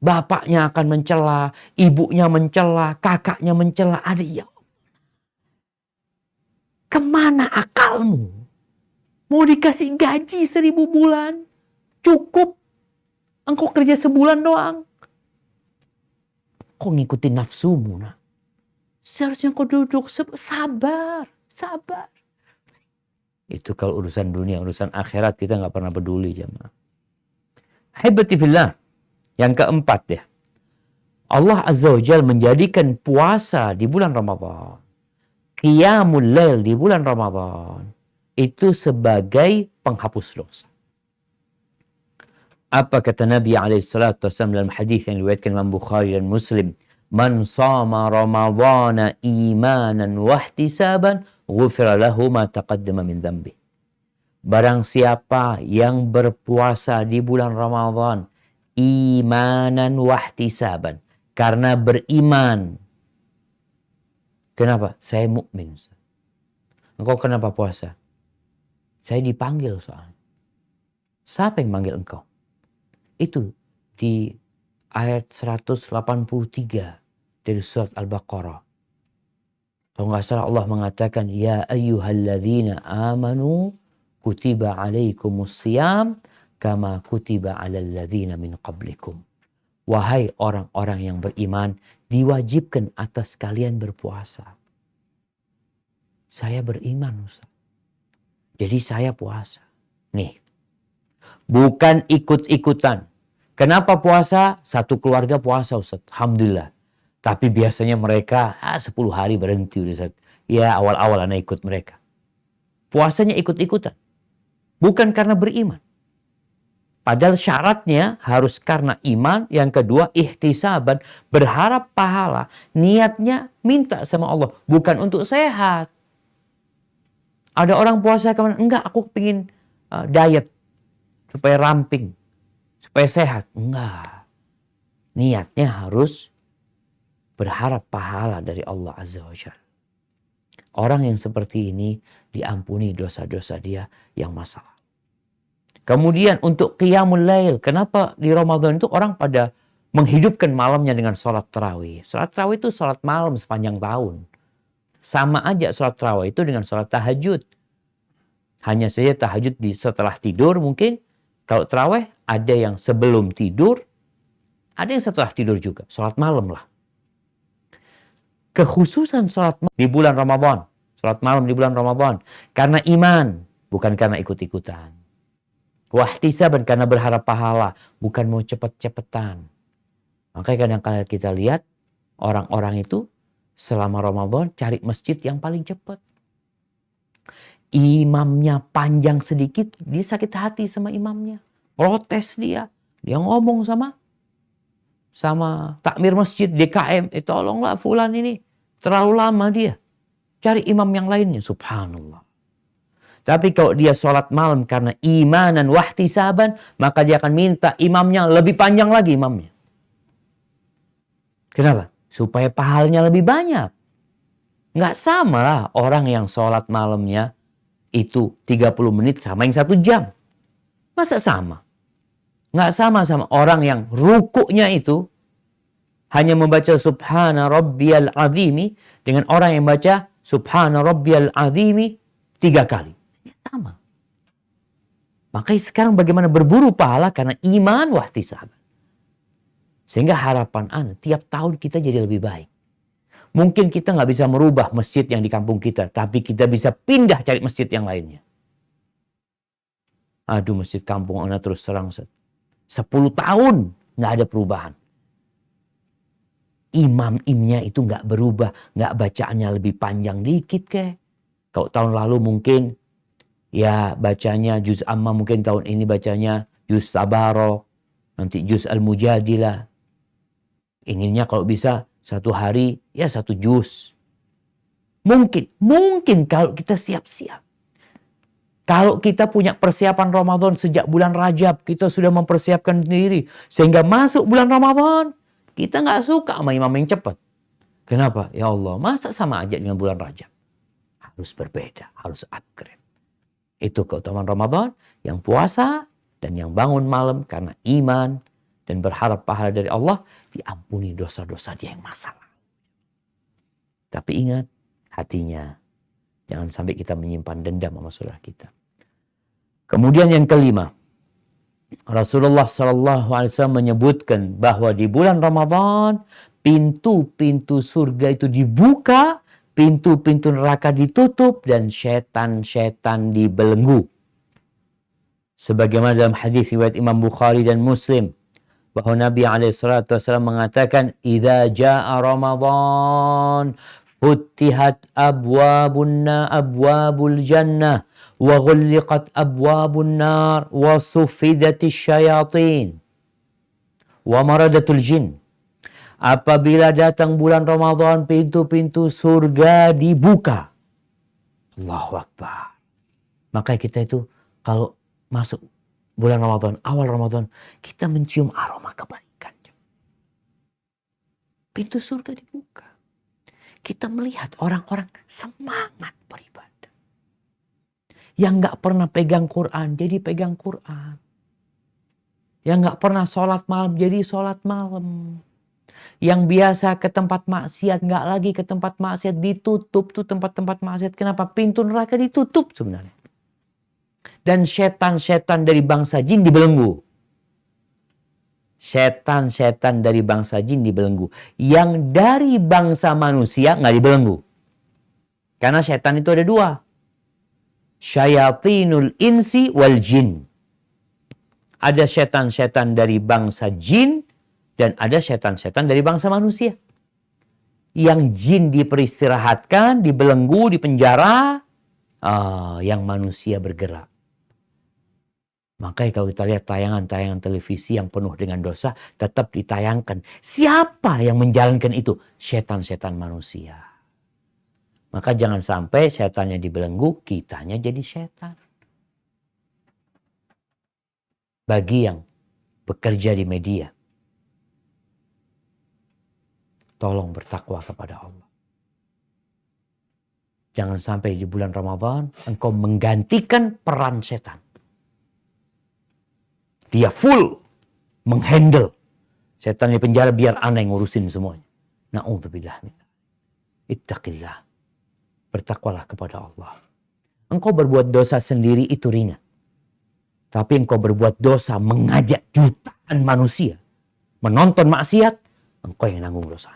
Bapaknya akan mencela, ibunya mencela, kakaknya mencela, adik ya. Kemana akalmu? Mau dikasih gaji 1000 bulan? Cukup. Engkau kerja sebulan doang. Kau ngikutin nafsumu nak. Seharusnya kau duduk sabar, sabar. Itu kalau urusan dunia, urusan akhirat kita nggak pernah peduli jemaah. Haibati fillah. Yang keempat ya. Allah Azza wa Jalla menjadikan puasa di bulan Ramadan, qiyamul lail di bulan Ramadan itu sebagai penghapus dosa. Apa kata Nabi SAW dalam hadis yang diriwayatkan Imam Bukhari dan Muslim? Man sama Ramadhana imanan wahtisaban ghufira lahu ma taqaddama min dhanbi. Barang siapa yang berpuasa di bulan Ramadan imanan wahtisaban, karena beriman. Kenapa? Saya mukmin. Engkau kenapa puasa? Saya dipanggil soalnya. Siapa yang manggil engkau? Itu di ayat 183 dari surat Al-Baqarah. Kalau nggak salah Allah mengatakan, Ya ayyuhalladzina amanu kutiba alaikumus siyam kama kutiba alal ladzina min qablikum. Wahai orang-orang yang beriman, diwajibkan atas kalian berpuasa. Saya beriman, Ustaz. Jadi saya puasa. Nih, bukan ikut-ikutan. Kenapa puasa? Satu keluarga puasa, Ustaz. Alhamdulillah. Tapi biasanya mereka 10 hari berhenti, Ustaz. Ya awal-awal anak ikut mereka. Puasanya ikut-ikutan. Bukan karena beriman. Padahal syaratnya harus karena iman. Yang kedua, ihtisaban. Berharap pahala. Niatnya minta sama Allah. Bukan untuk sehat. Ada orang puasa kemana? Enggak, aku pengen diet. Supaya ramping. Supaya sehat. Enggak. Niatnya harus berharap pahala dari Allah Azza wa Jalla. Orang yang seperti ini diampuni dosa-dosa dia yang masalah. Kemudian untuk qiyamul lail. Kenapa di Ramadan itu orang pada menghidupkan malamnya dengan sholat tarawih. Sholat tarawih itu sholat malam sepanjang tahun. Sama aja sholat tarawih itu dengan sholat tahajud. Hanya saja tahajud setelah tidur mungkin. Kalau tarawih ada yang sebelum tidur. Ada yang setelah tidur juga. Sholat malam lah. Kekhususan sholat malam di bulan Ramadan. Sholat malam di bulan Ramadan. Karena iman. Bukan karena ikut-ikutan. Wahtisaban karena berharap pahala. Bukan mau cepet-cepetan. Makanya kadang-kadang kita lihat. Orang-orang itu selama Ramadan cari masjid yang paling cepat. Imamnya panjang sedikit. Dia sakit hati sama imamnya. Protes dia. Dia ngomong sama takmir masjid DKM. Tolonglah fulan ini. Terlalu lama dia. Cari imam yang lainnya. Subhanallah. Tapi kalau dia sholat malam karena imanan wahtisaban, maka dia akan minta imamnya lebih panjang lagi imamnya. Kenapa? Supaya pahalanya lebih banyak. Nggak sama lah orang yang sholat malamnya itu 30 menit sama yang 1 jam. Masa sama? Nggak sama orang yang rukuknya itu hanya membaca Subhana Rabbiyal Azimi dengan orang yang baca Subhana Rabbiyal Azimi 3 kali. Sama. Makanya sekarang bagaimana berburu pahala karena iman wahtisaban. Sehingga harapan Anda tiap tahun kita jadi lebih baik. Mungkin kita nggak bisa merubah masjid yang di kampung kita. Tapi kita bisa pindah cari masjid yang lainnya. Aduh, masjid kampung Anda terus serang. 10 tahun nggak ada perubahan. Imamnya itu nggak berubah. Nggak bacaannya lebih panjang dikit kek. Kalau tahun lalu mungkin ya bacanya juz amma, mungkin tahun ini bacanya juz tabarok. Nanti juz al-mujadilah. Inginnya kalau bisa 1 hari ya 1 juz. Mungkin kalau kita siap-siap. Kalau kita punya persiapan Ramadan sejak bulan Rajab, kita sudah mempersiapkan diri. Sehingga masuk bulan Ramadan, kita nggak suka sama imam yang cepat. Kenapa? Ya Allah, masa sama aja dengan bulan Rajab? Harus berbeda, harus upgrade. Itu keutamaan Ramadan, yang puasa dan yang bangun malam karena iman dan berharap pahala dari Allah, diampuni dosa-dosa dia yang masalah. Tapi ingat, hatinya jangan sampai kita menyimpan dendam sama saudara kita. Kemudian yang kelima, Rasulullah SAW menyebutkan bahwa di bulan Ramadan pintu-pintu surga itu dibuka, pintu-pintu neraka ditutup, dan setan-setan dibelenggu. Sebagaimana dalam hadis riwayat Imam Bukhari dan Muslim, bahwa Nabi SAW mengatakan, "Idza jaa Ramadan, futtihat abwabul jannah, wa ghulliqat abwabun nar, wa suffidatis syayatin, wa maradatul jin." Apabila datang bulan Ramadan, pintu-pintu surga dibuka. Allahu Akbar. Maka kita itu kalau masuk bulan Ramadan, awal Ramadan, kita mencium aroma kebaikan. Pintu surga dibuka. Kita melihat orang-orang semangat beribadah. Yang gak pernah pegang Quran, jadi pegang Quran. Yang gak pernah sholat malam, jadi sholat malam. Yang biasa ke tempat maksiat, gak lagi ke tempat maksiat, ditutup tuh tempat-tempat maksiat. Kenapa? Pintu neraka ditutup sebenarnya. Dan setan-setan dari bangsa jin dibelenggu. Setan-setan dari bangsa jin dibelenggu. Yang dari bangsa manusia nggak dibelenggu. Karena setan itu ada dua. Syayatinul insi wal jin. Ada setan-setan dari bangsa jin dan ada setan-setan dari bangsa manusia. Yang jin diperistirahatkan, dibelenggu, dipenjara. Yang manusia bergerak. Makanya kalau kita lihat tayangan-tayangan televisi yang penuh dengan dosa, tetap ditayangkan. Siapa yang menjalankan itu? Setan-setan manusia. Maka jangan sampai setannya dibelenggu, kitanya jadi setan. Bagi yang bekerja di media, tolong bertakwa kepada Allah. Jangan sampai di bulan Ramadan engkau menggantikan peran setan. Dia full menghandle setan di penjara biar ana yang ngurusin semuanya. Na'udzubillah. Ittaqillah. Bertakwalah kepada Allah. Engkau berbuat dosa sendiri itu ringan. Tapi engkau berbuat dosa mengajak jutaan manusia menonton maksiat, engkau yang nanggung dosa.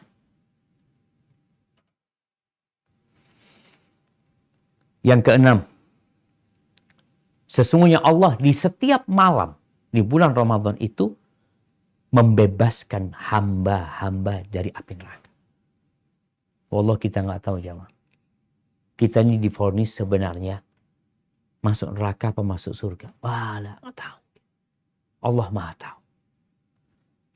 Yang keenam, sesungguhnya Allah di setiap malam di bulan Ramadan itu membebaskan hamba-hamba dari api neraka. Wallah kita nggak tahu jamaah. Kita ini divonis sebenarnya masuk neraka apa masuk surga. Wah, nggak tahu. Allah Maha tahu.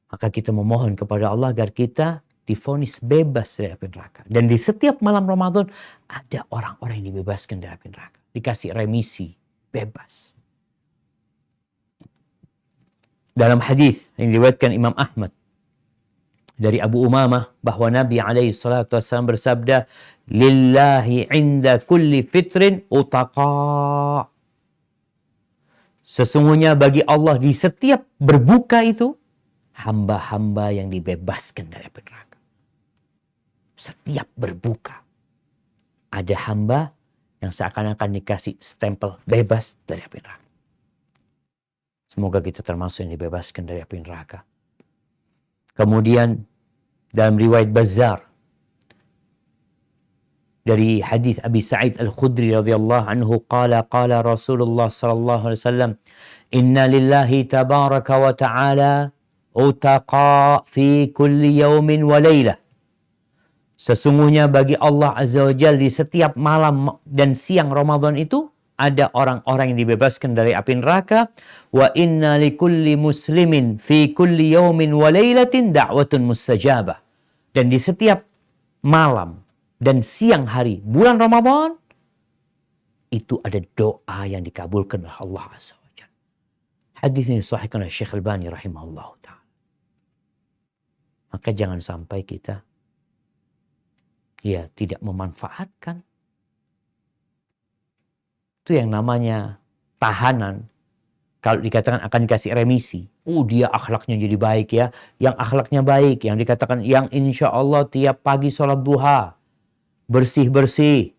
Maka kita memohon kepada Allah agar kita divonis bebas dari api neraka. Dan di setiap malam Ramadan ada orang-orang yang dibebaskan dari api neraka. Dikasih remisi, bebas. Dalam hadis yang diriwayatkan Imam Ahmad dari Abu Umamah bahwa Nabi SAW bersabda, "Lillahi inda kulli fitrin utaqa." Sesungguhnya bagi Allah di setiap berbuka itu hamba-hamba yang dibebaskan dari api neraka. Setiap berbuka ada hamba yang seakan-akan dikasih stempel bebas dari api neraka. Semoga kita termasuk yang dibebaskan dari api neraka. Kemudian dalam riwayat Bazzar dari hadis Abi Sa'id Al-Khudri radhiyallahu anhu qala Rasulullah sallallahu alaihi wasallam, "Inna lillahi tabaraka wa ta'ala utaqa fi kulli yawmin wa laylah." Sesungguhnya bagi Allah Azza wa Jalla di setiap malam dan siang Ramadan itu ada orang-orang yang dibebaskan dari api neraka. Wa inna likulli muslimin fi kulli yawmin wa laylatin da'watun mustajabah. Dan di setiap malam dan siang hari bulan Ramadan itu ada doa yang dikabulkan oleh Allah Azza wa Jalla. Hadis ini disahihkan oleh Syekh Albani rahimahullah ta'ala. Maka jangan sampai kita tidak memanfaatkan itu yang namanya tahanan. Kalau dikatakan akan dikasih remisi, dia akhlaknya jadi baik ya. Yang akhlaknya baik, yang dikatakan yang insya Allah tiap pagi sholat duha, bersih-bersih,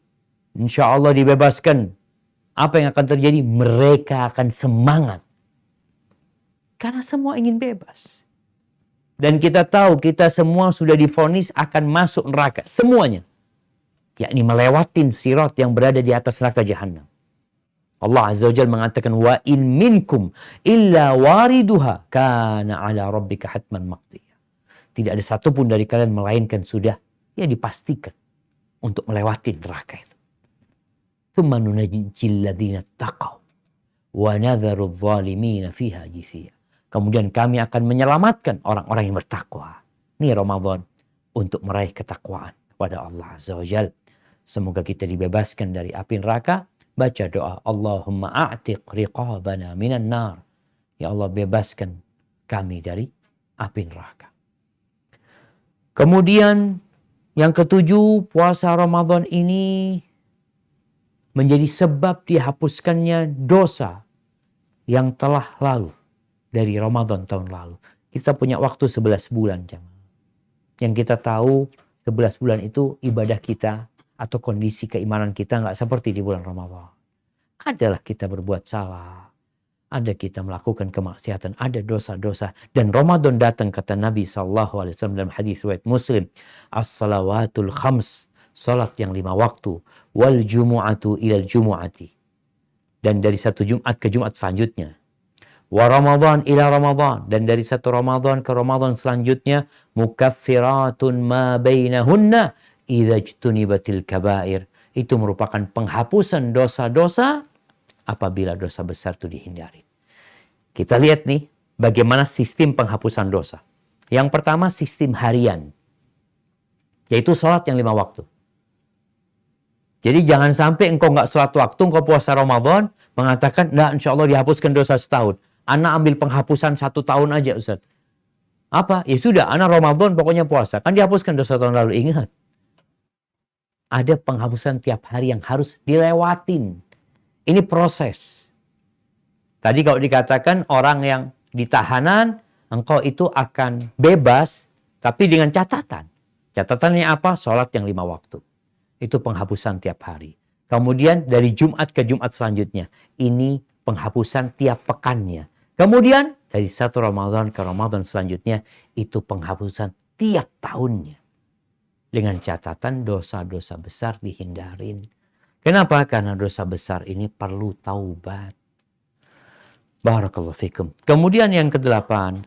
insya Allah dibebaskan. Apa yang akan terjadi? Mereka akan semangat. Karena semua ingin bebas. Dan kita tahu kita semua sudah divonis akan masuk neraka. Semuanya. Yakni melewatin sirat yang berada di atas neraka Jahannam. Allah Azza wa Jalla mengatakan, wa in minkum illa wariduha kana ala rabbika hatman maqdiyah. Tidak ada satupun dari kalian melainkan sudah dipastikan untuk melewati neraka itu. Tsumma nunajjil ladzina taqaw wa nadharu adh-dhalimina fiha jithiya. Kemudian kami akan menyelamatkan orang-orang yang bertakwa. Ini Ramadan untuk meraih ketakwaan kepada Allah Azza wa Jalla. Semoga kita dibebaskan dari api neraka. Baca doa, Allahumma a'tiq riqabana minan nar. Ya Allah, bebaskan kami dari api neraka. Kemudian yang ketujuh, puasa Ramadan ini menjadi sebab dihapuskannya dosa yang telah lalu dari Ramadan tahun lalu. Kita punya waktu 11 bulan, jemaah. Yang kita tahu 11 bulan itu ibadah kita atau kondisi keimanan kita nggak seperti di bulan Ramadan. Adalah kita berbuat salah, ada kita melakukan kemaksiatan, ada dosa-dosa. Dan Ramadan datang, kata Nabi SAW dalam hadis riwayat Muslim, as-salawatul khams, salat yang 5 waktu, wal jumu'atu ilal jumu'ati. Dan dari satu Jumat ke Jumat selanjutnya. Wa Ramadan ila Ramadan, dan dari satu Ramadan ke Ramadan selanjutnya, mukaffiratun ma bainahunna idza ijtunibatil kabair. Itu merupakan penghapusan dosa-dosa apabila dosa besar itu dihindari. Kita lihat nih bagaimana sistem penghapusan dosa. Yang pertama, sistem harian, yaitu sholat yang 5 waktu. Jadi jangan sampai engkau nggak sholat waktu, engkau puasa Ramadan, mengatakan, nah insya Allah dihapuskan dosa setahun. Anak ambil penghapusan 1 tahun aja, Ustaz. Apa? Ya sudah, anak Ramadan pokoknya puasa. Kan dihapuskan dosa tahun lalu. Ingat, ada penghapusan tiap hari yang harus dilewatin. Ini proses. Tadi kalau dikatakan orang yang ditahanan, engkau itu akan bebas, tapi dengan catatan. Catatannya apa? Sholat yang 5 waktu. Itu penghapusan tiap hari. Kemudian dari Jumat ke Jumat selanjutnya. Ini penghapusan tiap pekannya. Kemudian dari satu Ramadan ke Ramadan selanjutnya. Itu penghapusan tiap tahunnya. Dengan catatan dosa-dosa besar dihindarin. Kenapa? Karena dosa besar ini perlu taubat. Barakallahu fikum. Kemudian yang ke-8.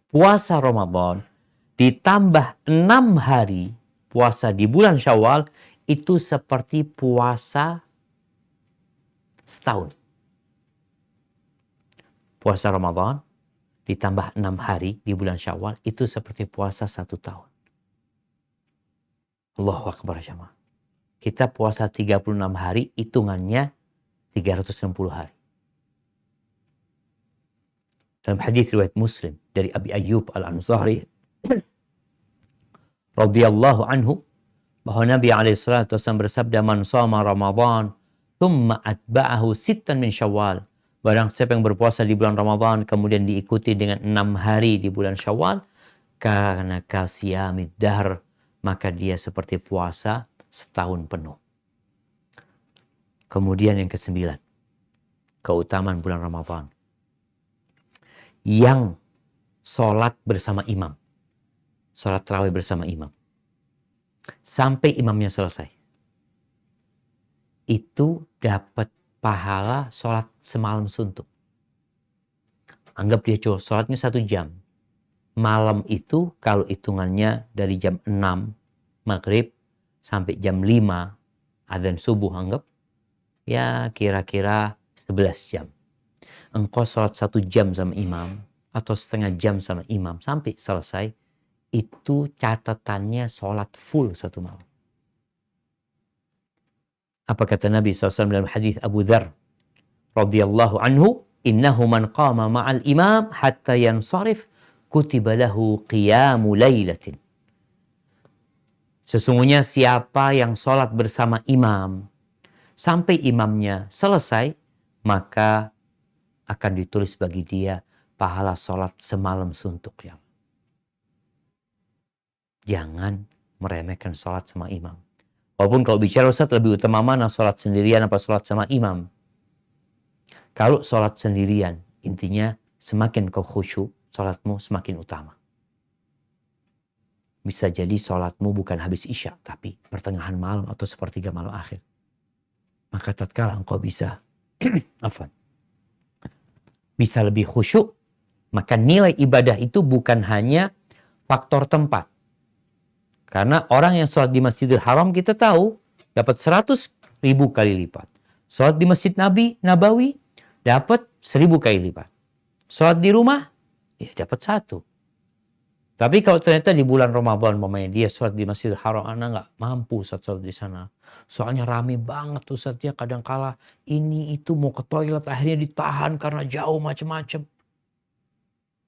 Puasa Ramadan ditambah 6 hari puasa di bulan Syawal itu seperti puasa setahun. Puasa Ramadan ditambah 6 hari di bulan Syawal itu seperti puasa 1 tahun. Allahu Akbar jamaah. Kita puasa 36 hari, hitungannya 360 hari. Dalam hadis riwayat Muslim dari Abi Ayyub Al-Ansari radhiyallahu anhu, bahwa Nabi SAW bersabda, man shoma Ramadan thumma atba'ahu 6 min Syawal. Barang siapa yang berpuasa di bulan Ramadan kemudian diikuti dengan 6 hari di bulan Syawal, karena kasiyamid dahr, maka dia seperti puasa setahun penuh. Kemudian yang ke-9, keutamaan bulan Ramadan. Yang sholat bersama imam. Sholat tarawih bersama imam. Sampai imamnya selesai. Itu dapat pahala sholat semalam suntuk. Anggap dia sholatnya 1 jam. Malam itu kalau hitungannya dari jam 6 maghrib sampai jam 5 adzan subuh, anggap ya kira-kira 11 jam. Engkau sholat 1 jam sama imam atau setengah jam sama imam sampai selesai, itu catatannya sholat full 1 malam. Apa kata Nabi SAW dalam hadis Abu Dzar radhiyallahu anhu, innahu man qama ma'al imam hatta yansarif kutiba lahu qiyamu lailatin. Sesungguhnya siapa yang sholat bersama imam sampai imamnya selesai, maka akan ditulis bagi dia pahala sholat semalam suntuk. Ya. Jangan meremehkan sholat sama imam. Walaupun kalau bicara Ustaz lebih utama mana, sholat sendirian apa sholat sama imam. Kalau sholat sendirian, intinya semakin kau khusyuk, sholatmu semakin utama. Bisa jadi sholatmu bukan habis isya, tapi pertengahan malam atau sepertiga malam akhir. Maka tatkala engkau bisa bisa lebih khusyuk, maka nilai ibadah itu bukan hanya faktor tempat. Karena orang yang sholat di Masjidil Haram kita tahu dapat 100.000 kali lipat. Sholat di Masjid Nabawi dapat 1.000 kali lipat. Sholat di rumah ya dapat 1. Tapi kalau ternyata di bulan Ramadan, dia sholat di Masjidil Haram, Anda nggak mampu sholat di sana. Soalnya rame banget Ustaz ya, kadang-kala ini itu mau ke toilet, akhirnya ditahan karena jauh macam-macam.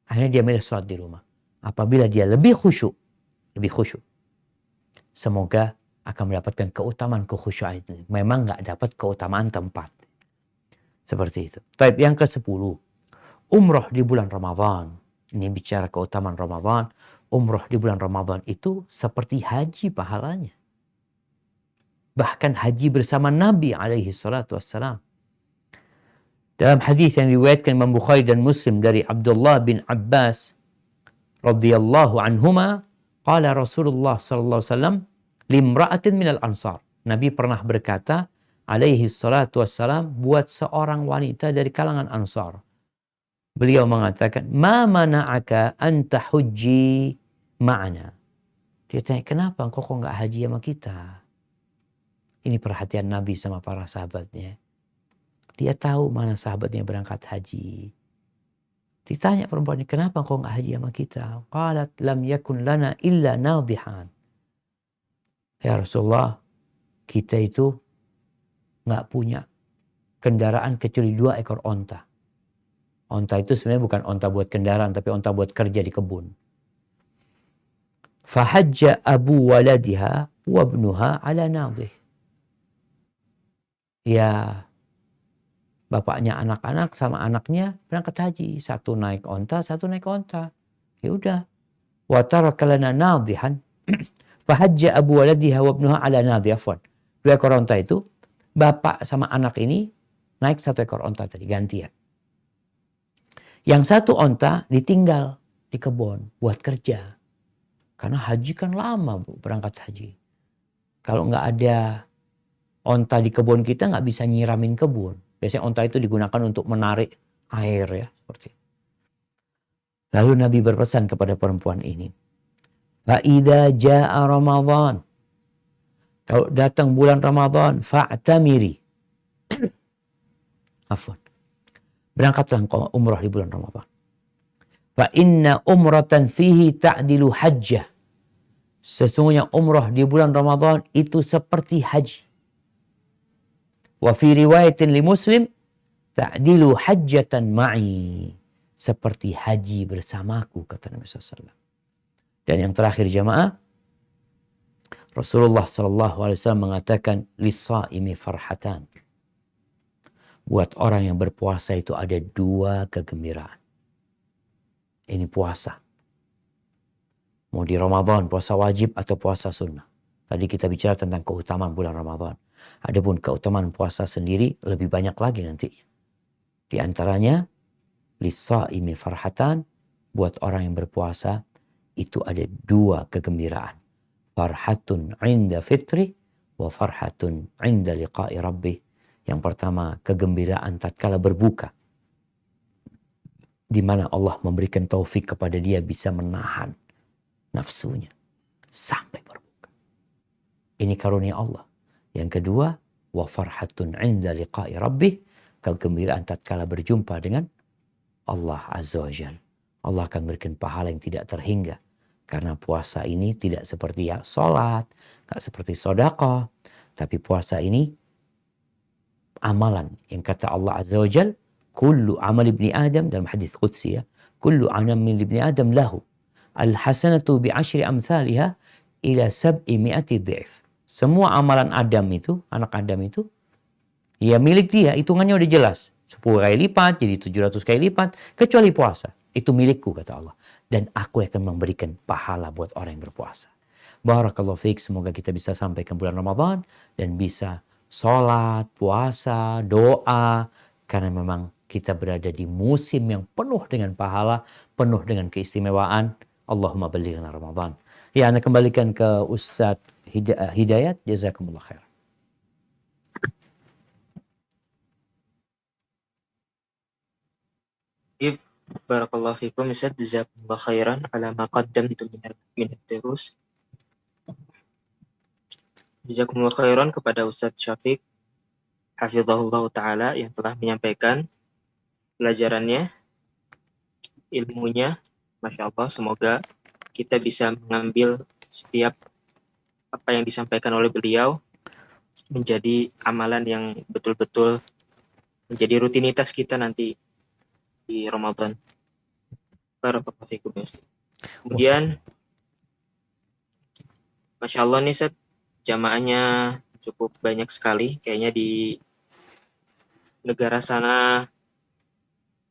Akhirnya dia milih sholat di rumah. Apabila dia lebih khusyuk, semoga akan mendapatkan keutamaan kekhusyuan itu. Memang nggak dapat keutamaan tempat. Seperti itu. Taib yang ke-10, umroh di bulan Ramadan. Ini bicara keutamaan Ramadan. Umroh di bulan Ramadan itu seperti haji pahalanya. Bahkan haji bersama Nabi alaihi salatu wassalam. Dalam hadis yang diriwayatkan Imam Bukhari dan Muslim dari Abdullah bin Abbas radhiyallahu anhuma, qala Rasulullah sallallahu alaihi wasallam limra'atin minal ansar. Nabi pernah berkata alaihi salatu wassalam buat seorang wanita dari kalangan Ansar. Beliau mengatakan, "Ma mana'aka an tahujji ma'ana?" Dia tanya, "Kenapa engkau kok enggak haji sama kita?" Ini perhatian Nabi sama para sahabatnya. Dia tahu mana sahabatnya berangkat haji. Ditanya perempuan ini, "Kenapa engkau enggak haji sama kita?" Qalat, "Lam yakun lana illa nadihan." Ya Rasulullah, kita itu enggak punya kendaraan kecuali 2 ekor onta. Onta itu sebenarnya bukan onta buat kendaraan, tapi onta buat kerja di kebun. Fahajja abu waladiha wa ibnuha ala nadih. Ya, bapaknya anak-anak sama anaknya berangkat haji. Satu naik onta, satu naik onta. Ya udah. Wa taraka lana nadihan. Fahajja abu waladiha wa ibnuha ala nadih. 2 ekor onta itu, bapak sama anak ini naik 1 ekor onta tadi, gantian. Yang 1 onta ditinggal di kebun buat kerja. Karena haji kan lama berangkat haji. Kalau nggak ada onta di kebun kita nggak bisa nyiramin kebun. Biasanya onta itu digunakan untuk menarik air ya. Seperti itu. Lalu Nabi berpesan kepada perempuan ini. Fa'idha ja'a Ramadan. Kalau datang bulan Ramadan, fa'tamiri. Afwan. Berangkatlah engkau umrah di bulan Ramadan. Fa inna umratan fihi ta'dilu hajjah. Sesungguhnya umrah di bulan Ramadan itu seperti haji. Wa fi riwayatin li Muslim ta'dilu hajjatan ma'i. Seperti haji bersamaku, kata Nabi SAW. Dan yang terakhir jamaah, Rasulullah SAW mengatakan lis-shaimi farhatan. Buat orang yang berpuasa itu ada 2 kegembiraan. Ini puasa. Mau di Ramadan, puasa wajib atau puasa sunnah. Tadi kita bicara tentang keutamaan bulan Ramadan. Adapun keutamaan puasa sendiri lebih banyak lagi nanti. Di antaranya, lis-shaimi farhatan. Buat orang yang berpuasa itu ada 2 kegembiraan. Farhatun 'inda fitri wa farhatun 'inda liqa'i rabbih. Yang pertama, kegembiraan tatkala berbuka. Di mana Allah memberikan taufik kepada dia bisa menahan nafsunya sampai berbuka. Ini karunia Allah. Yang kedua, wa farhatun 'inda liqa'i rabbih, kegembiraan tatkala berjumpa dengan Allah Azza wa Jalla. Allah akan berikan pahala yang tidak terhingga. Karena puasa ini tidak seperti ya salat, enggak seperti sedekah, tapi puasa ini amalan yang kata Allah Azza wa Jal, kullu amal ibni Adam, dalam hadis qudsi ya, kullu amal ibni Adam lahu al-hasanatu bi 10 amthaliha ila 700 dhi'f. Semua amalan Adam itu, anak Adam itu, ya milik dia, hitungannya udah jelas. 10 kali lipat, jadi 700 kali lipat, kecuali puasa. Itu milikku, kata Allah. Dan aku akan memberikan pahala buat orang yang berpuasa. Barakallahu fiik, semoga kita bisa sampai ke bulan Ramadan dan bisa sholat, puasa, doa. Karena memang kita berada di musim yang penuh dengan pahala, penuh dengan keistimewaan. Allahumma ballighna Ramadan. Ya, Anda kembalikan ke Ustadz Hidayat. Jazakumullah khair.
Barakallahu fikum Ustaz, jazakumullah khairan ala ma qaddamtum min ad-durus. Jazakumullah khairan kepada Ustaz Syafiq hafizahullah taala yang telah menyampaikan pelajarannya, ilmunya. Masya Allah, semoga kita bisa mengambil setiap apa yang disampaikan oleh beliau menjadi amalan yang betul-betul menjadi rutinitas kita nanti di Ramadan. Barakallahu fikum. Kemudian Masya Allah nih Ustaz, jamaahnya cukup banyak sekali. Kayaknya di negara sana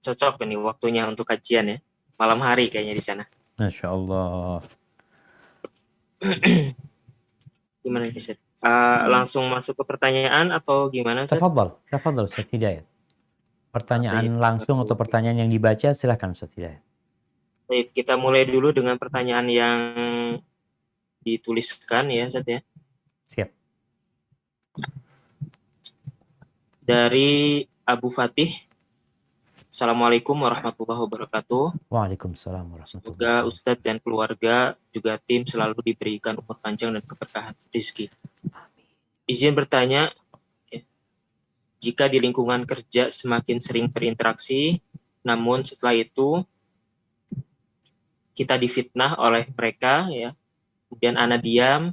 cocok ini waktunya untuk kajian ya. Malam hari kayaknya di sana.
Masya Allah.
Gimana nih Ustaz? Langsung masuk ke pertanyaan atau gimana Ustaz?
Tafadhal Ustaz Hidayat. Pertanyaan langsung atau pertanyaan yang dibaca, silakan Ustaz Hidayat.
Baik, kita mulai dulu dengan pertanyaan yang dituliskan ya Ustaz ya.
Siap.
Dari Abu Fatih. Assalamualaikum warahmatullahi wabarakatuh.
Waalaikumsalam warahmatullahi
Semoga
wabarakatuh.
Ustadz dan keluarga juga tim selalu diberikan umur panjang dan keberkahan rezeki. Izin bertanya, jika di lingkungan kerja semakin sering berinteraksi, namun setelah itu kita difitnah oleh mereka, ya, kemudian Ana diam,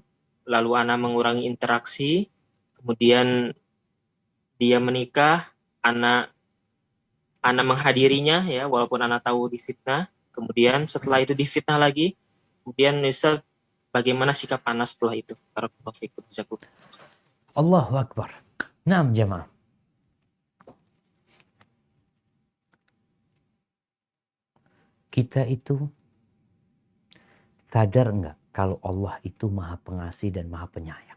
lalu Ana mengurangi interaksi, kemudian dia menikah, Ana menghadirinya, ya, walaupun Ana tahu difitnah, kemudian setelah itu difitnah lagi, kemudian Ustaz, bagaimana sikap Ana setelah itu? Barakallahu fikum.
Allahu Akbar. Naam jamaah. Kita itu sadar enggak kalau Allah itu Maha Pengasih dan Maha Penyayang?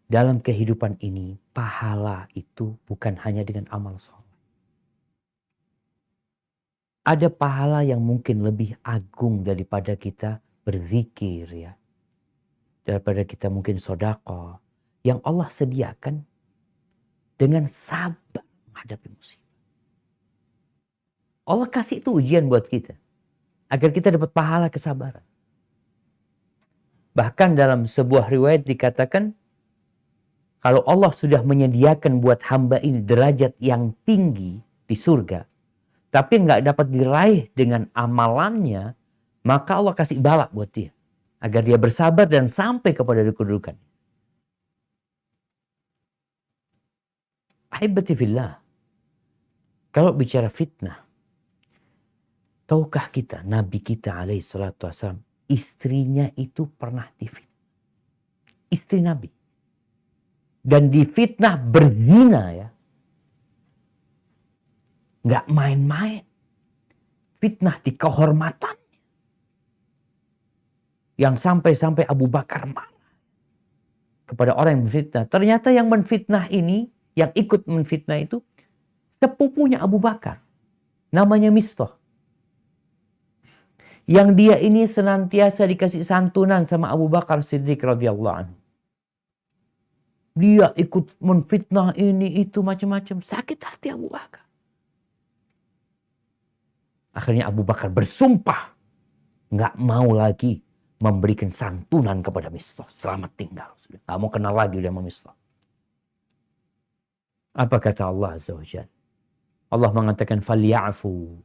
Dalam kehidupan ini, pahala itu bukan hanya dengan amal soleh. Ada pahala yang mungkin lebih agung daripada kita berzikir, ya. Daripada kita mungkin sedekah yang Allah sediakan dengan sabar menghadapi musibah. Allah kasih itu ujian buat kita agar kita dapat pahala kesabaran. Bahkan dalam sebuah riwayat dikatakan, kalau Allah sudah menyediakan buat hamba ini derajat yang tinggi di surga, tapi nggak dapat diraih dengan amalannya, maka Allah kasih balak buat dia, agar dia bersabar dan sampai kepada kedudukan. Ahibati fillah, kalau bicara fitnah, tahukah kita Nabi kita alaihi salatu wassalam, istrinya itu pernah difitnah. Istri Nabi. Dan difitnah berzina, ya. Nggak main-main. Fitnah di kehormatannya. Yang sampai-sampai Abu Bakar marah kepada orang yang menfitnah. Ternyata yang menfitnah ini, yang ikut menfitnah itu, sepupunya Abu Bakar. Namanya Mistah. Yang dia ini senantiasa dikasih santunan sama Abu Bakar Siddiq radhiyallahu anhu. Dia ikut menfitnah ini itu macam-macam. Sakit hati Abu Bakar. Akhirnya Abu Bakar bersumpah nggak mau lagi memberikan santunan kepada Mistah. Selamat tinggal. Nggak mau kenal lagi sama Mistah. Apa kata Allah Azza wa Jalla? Allah mengatakan falyafu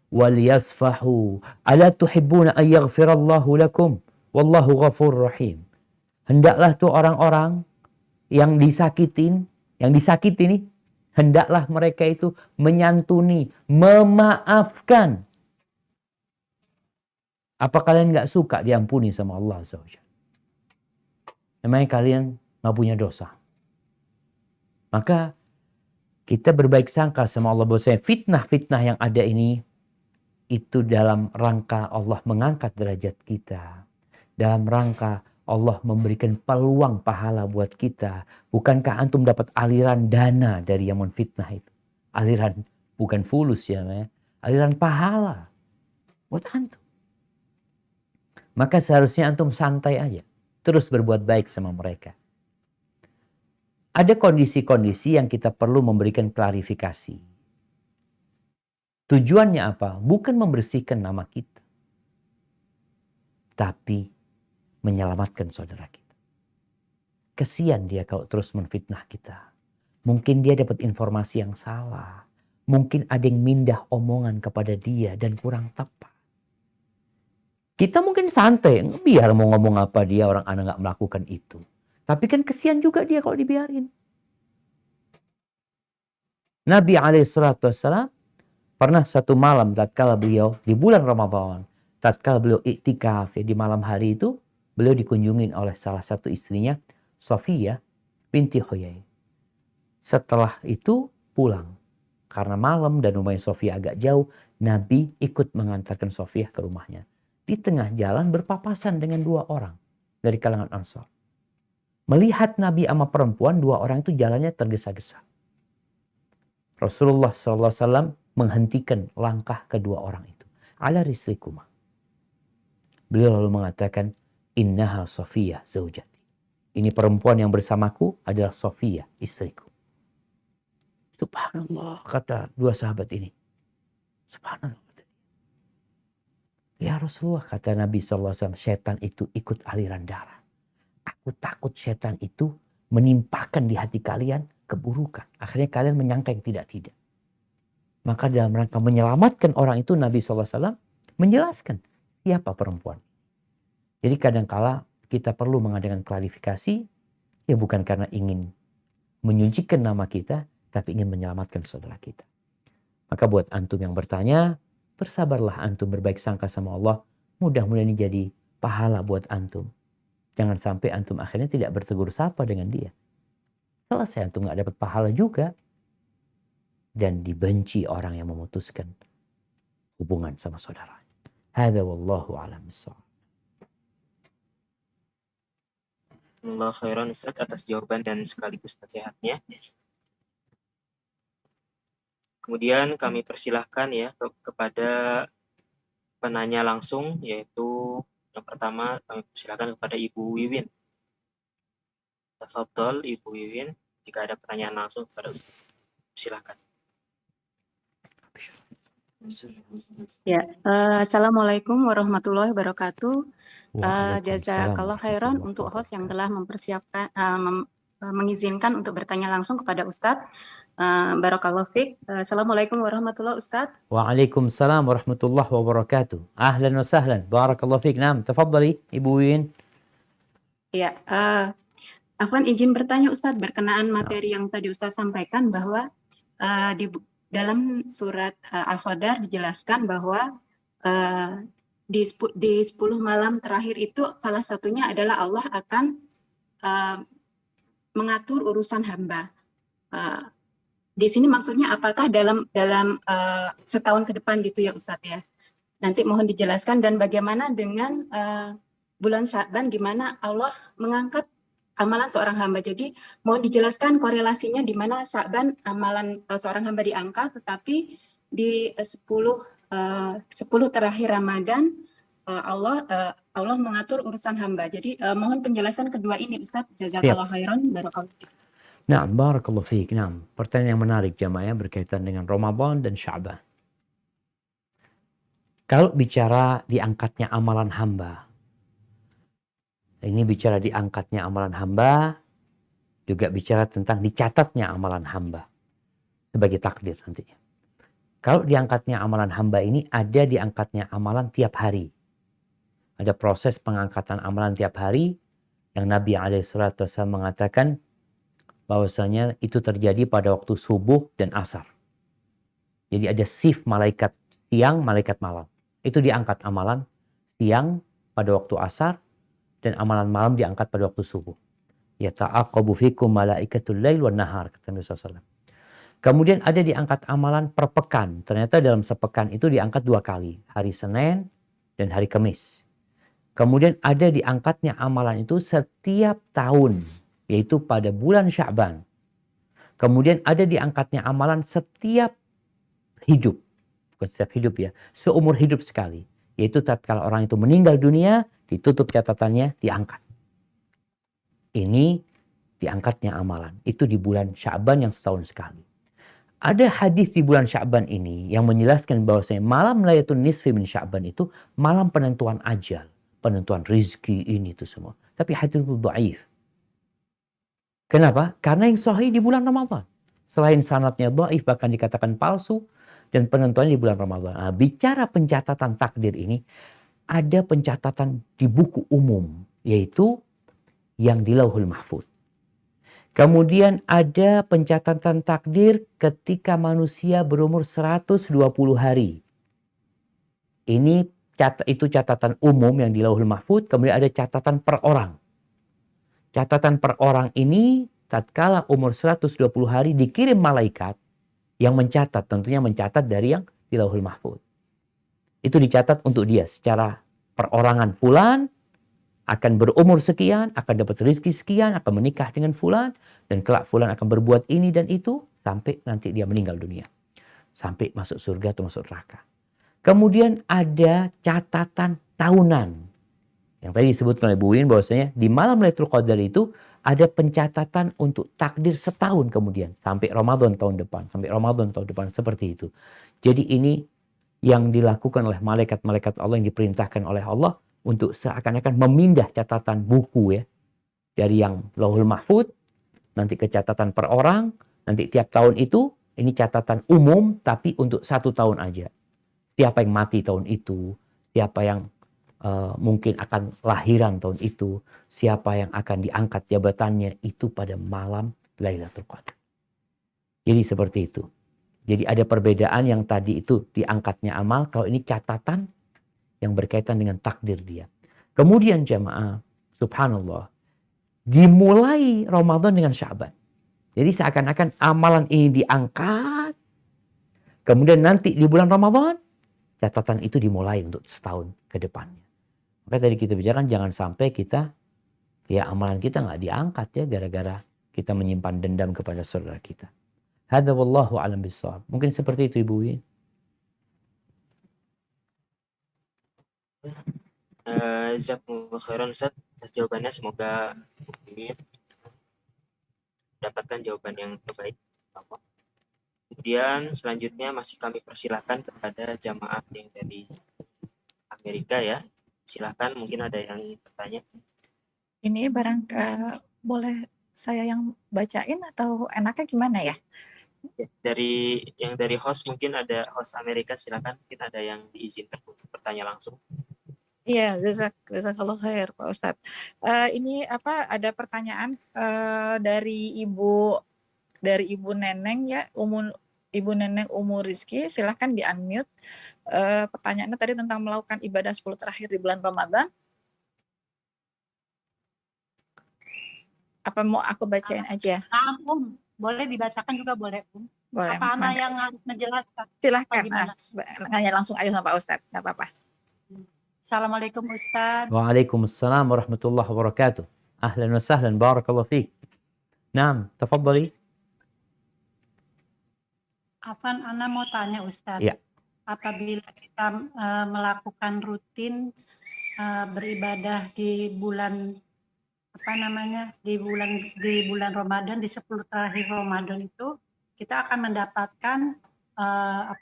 waliyasfahu ala tuhibbuna an yaghfirallahu lakum wallahu ghafurur rahim. Hendaklah tuh orang-orang yang disakitin nih, hendaklah mereka itu menyantuni, memaafkan. Apa kalian gak suka diampuni sama Allah Azza wa Jalla? Memangnya kalian gak punya dosa? Maka kita berbaik sangka sama Allah bahwasanya fitnah-fitnah yang ada ini itu dalam rangka Allah mengangkat derajat kita, dalam rangka Allah memberikan peluang pahala buat kita. Bukankah antum dapat aliran dana dari yang menfitnah itu? Aliran bukan fulus ya, aliran pahala buat antum. Maka seharusnya antum santai aja, terus berbuat baik sama mereka. Ada kondisi-kondisi yang kita perlu memberikan klarifikasi. Tujuannya apa? Bukan membersihkan nama kita, tapi menyelamatkan saudara kita. Kesian dia kalau terus menfitnah kita. Mungkin dia dapat informasi yang salah. Mungkin ada yang mindah omongan kepada dia dan kurang tepat. Kita mungkin santai, biar mau ngomong apa dia, orang anak nggak melakukan itu. Tapi kan kesian juga dia kalau dibiarin. Nabi SAW pernah satu malam tatkala beliau di bulan Ramadan, tatkala beliau iktikaf di malam hari itu, beliau dikunjungin oleh salah satu istrinya, Sofiyah binti Huyai. Setelah itu pulang. Karena malam dan rumahnya Sofiyah agak jauh, Nabi ikut mengantarkan Sofiyah ke rumahnya. Di tengah jalan berpapasan dengan dua orang dari kalangan Ansar. Melihat Nabi sama perempuan, dua orang itu jalannya tergesa-gesa. Rasulullah SAW menghentikan langkah kedua orang itu. Ala rislikuma. Beliau lalu mengatakan, innaha Sofiyah zaujati. Ini perempuan yang bersamaku adalah Sofiyah, istriku. Subhanallah, kata dua sahabat ini. Subhanallah. Ya Rasulullah, kata Nabi SAW, setan itu ikut aliran darah. Aku takut setan itu menimpakan di hati kalian keburukan. Akhirnya kalian menyangka yang tidak-tidak. Maka dalam rangka menyelamatkan orang itu, Nabi SAW menjelaskan siapa perempuan. Jadi kadangkala kita perlu mengadakan klarifikasi, ya bukan karena ingin menyucikan nama kita, tapi ingin menyelamatkan saudara kita. Maka buat antum yang bertanya, bersabarlah antum berbaik sangka sama Allah. Mudah-mudahan ini jadi pahala buat antum. Jangan sampai antum akhirnya tidak bertegur sapa dengan dia. Selesai antum gak dapat pahala juga. Dan dibenci orang yang memutuskan hubungan sama saudara. Hadza wallahu a'lam bissawab.
Allah khairan Ustaz atas jawaban dan sekaligus nasihatnya. Kemudian kami persilahkan ya kepada penanya langsung, yaitu yang pertama kami persilahkan kepada Ibu Wiwin. Tafadhol Ibu Wiwin, jika ada pertanyaan langsung kepada Ustaz. Silakan.
Ya, Assalamualaikum warahmatullahi wabarakatuh. Jazakallah khairan untuk host yang telah mempersiapkan, mengizinkan untuk bertanya langsung kepada Ustadz. Barakallahu fiik. Assalamualaikum warahmatullahi Ustadz.
Waalaikumsalam warahmatullahi wabarakatuh. Ahlan wa sahlan. Barakallahu fiik. Naam, tafadhali Ibu Win.
Ya, Afwan izin bertanya Ustadz berkenaan materi yang tadi Ustadz sampaikan bahwa dalam surat Al-Qadar dijelaskan bahwa di 10 malam terakhir itu salah satunya adalah Allah akan mengatur urusan hamba. Di sini maksudnya apakah dalam setahun ke depan gitu ya Ustadz ya? Nanti mohon dijelaskan. Dan bagaimana dengan bulan Sya'ban di mana Allah mengangkat amalan seorang hamba. Jadi mohon dijelaskan korelasinya di mana Sya'ban amalan seorang hamba diangkat, tetapi di 10 terakhir Ramadan Allah mengatur urusan hamba. Jadi mohon penjelasan kedua ini Ustadz. Jazakallahu khairan. Barakallahu.
Nah, barakallahu fiik. Nah, pertanyaan yang menarik jamaah berkaitan dengan Ramadan dan Sya'ban. Kalau bicara diangkatnya amalan hamba, ini bicara diangkatnya amalan hamba, juga bicara tentang dicatatnya amalan hamba sebagai takdir nantinya. Kalau diangkatnya amalan hamba ini, ada diangkatnya amalan tiap hari. Ada proses pengangkatan amalan tiap hari yang Nabi SAW mengatakan bahwasanya itu terjadi pada waktu subuh dan asar. Jadi ada shift malaikat siang, malaikat malam. Itu diangkat amalan siang pada waktu asar dan amalan malam diangkat pada waktu subuh. Yata'aqabu fikum malaikatul lail wan nahar, kata Nabi SAW. Kemudian ada diangkat amalan per pekan. Ternyata dalam sepekan itu diangkat 2 kali, hari Senin dan hari Kamis. Kemudian ada diangkatnya amalan itu setiap tahun, yaitu pada bulan Sya'ban. Kemudian ada diangkatnya amalan setiap hidup. Bukan setiap hidup ya, seumur hidup sekali. Yaitu tatkala orang itu meninggal dunia, ditutup catatannya, diangkat. Ini diangkatnya amalan. Itu di bulan Sya'ban yang setahun sekali. Ada hadis di bulan Sya'ban ini yang menjelaskan bahwasanya malam Lailatul Nisfi min Sya'ban itu malam penentuan ajal, penentuan rizki ini itu semua. Tapi hadis itu dhaif. Kenapa? Karena yang sahih di bulan Ramadan. Selain sanadnya dhaif, bahkan dikatakan palsu, dan penentuannya di bulan Ramadan. Nah, bicara pencatatan takdir ini, ada pencatatan di buku umum, yaitu yang di Lauhul Mahfuz. Kemudian ada pencatatan takdir ketika manusia berumur 120 hari. Itu catatan umum yang di Lauhul Mahfuz, kemudian ada catatan per orang. Catatan per orang ini tatkala umur 120 hari dikirim malaikat yang mencatat, tentunya mencatat dari yang di Lauhul Mahfuz. Itu dicatat untuk dia secara perorangan, fulan akan berumur sekian, akan dapat rezeki sekian, akan menikah dengan fulan, dan kelak fulan akan berbuat ini dan itu, sampai nanti dia meninggal dunia. Sampai masuk surga atau masuk neraka. Kemudian ada catatan tahunan. Yang tadi disebutkan oleh Bu Win bahwasanya di malam Lailatul Qadar itu ada pencatatan untuk takdir setahun kemudian. Sampai Ramadan tahun depan. Sampai Ramadan tahun depan, seperti itu. Jadi ini yang dilakukan oleh malaikat-malaikat Allah yang diperintahkan oleh Allah untuk seakan-akan memindah catatan buku ya. Dari yang Lauhul Mahfuz, nanti ke catatan per orang, nanti tiap tahun itu, ini catatan umum tapi untuk 1 tahun aja. Siapa yang mati tahun itu, siapa yang mungkin akan lahiran tahun itu, siapa yang akan diangkat jabatannya, itu pada malam Lailatul Qadar. Jadi seperti itu. Jadi ada perbedaan yang tadi itu diangkatnya amal, kalau ini catatan yang berkaitan dengan takdir dia. Kemudian jamaah, subhanallah, dimulai Ramadan dengan Sya'ban. Jadi seakan-akan amalan ini diangkat, kemudian nanti di bulan Ramadan, catatan itu dimulai untuk setahun ke depannya. Maka tadi kita bicarakan jangan sampai kita, ya amalan kita nggak diangkat ya, gara-gara kita menyimpan dendam kepada saudara kita. Hadza wallahu a'lam bishawab. Mungkin seperti itu Ibu Win.
Jazakumullah khairan Ustaz atas jawabannya, semoga ini mendapatkan jawaban yang terbaik. Kemudian selanjutnya masih kami persilahkan kepada jamaah yang dari Amerika ya. Silahkan, mungkin ada yang bertanya.
Ini boleh saya yang bacain atau enaknya gimana ya?
Dari host, mungkin ada host Amerika, silakan. Mungkin ada yang diizinkan untuk bertanya langsung.
Iya, jazakallah khair Pak Ustadz. Ini ada pertanyaan dari Ibu Neneng ya, Ibu Neneng Umur Rizki, silahkan di unmute. Pertanyaannya tadi tentang melakukan ibadah 10 terakhir di bulan Ramadan. Apa mau aku bacain aja?
Boleh dibacakan juga boleh,
Boleh.
Apa Ana yang harus menjelaskan?
Silahkan, nanya langsung aja sama Pak Ustadz, nggak apa-apa.
Assalamualaikum Ustadz.
Waalaikumsalam warahmatullahi wabarakatuh. Ahlan wa sahlan, barakallahu fiik. Naam, tafadhali.
Afan, Ana mau tanya Ustadz.
Ya.
Apabila kita melakukan rutin beribadah di bulan di bulan Ramadan, di 10 terakhir Ramadan itu, kita akan mendapatkan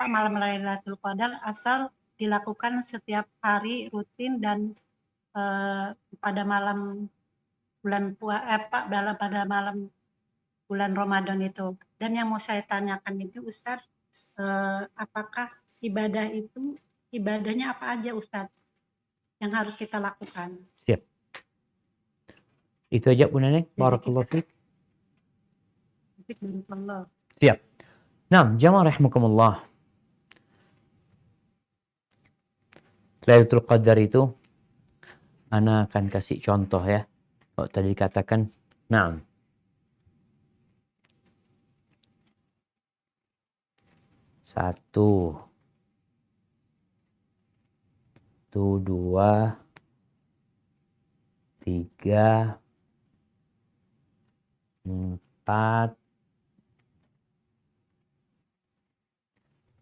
malam Lailatul Qadar asal dilakukan setiap hari rutin dan pada malam bulan Ramadan itu. Dan yang mau saya tanyakan itu Ustadz, apakah ibadahnya apa aja Ustadz yang harus kita lakukan?
Siap. Itu aja Bu Neneng. Barakallahu fiik. Siap. Nah, jamaah rahimakumullah. Lailatul Qadar itu, Ana akan kasih contoh ya. Kalau tadi dikatakan, nah. Satu. Itu 2. 3, 4,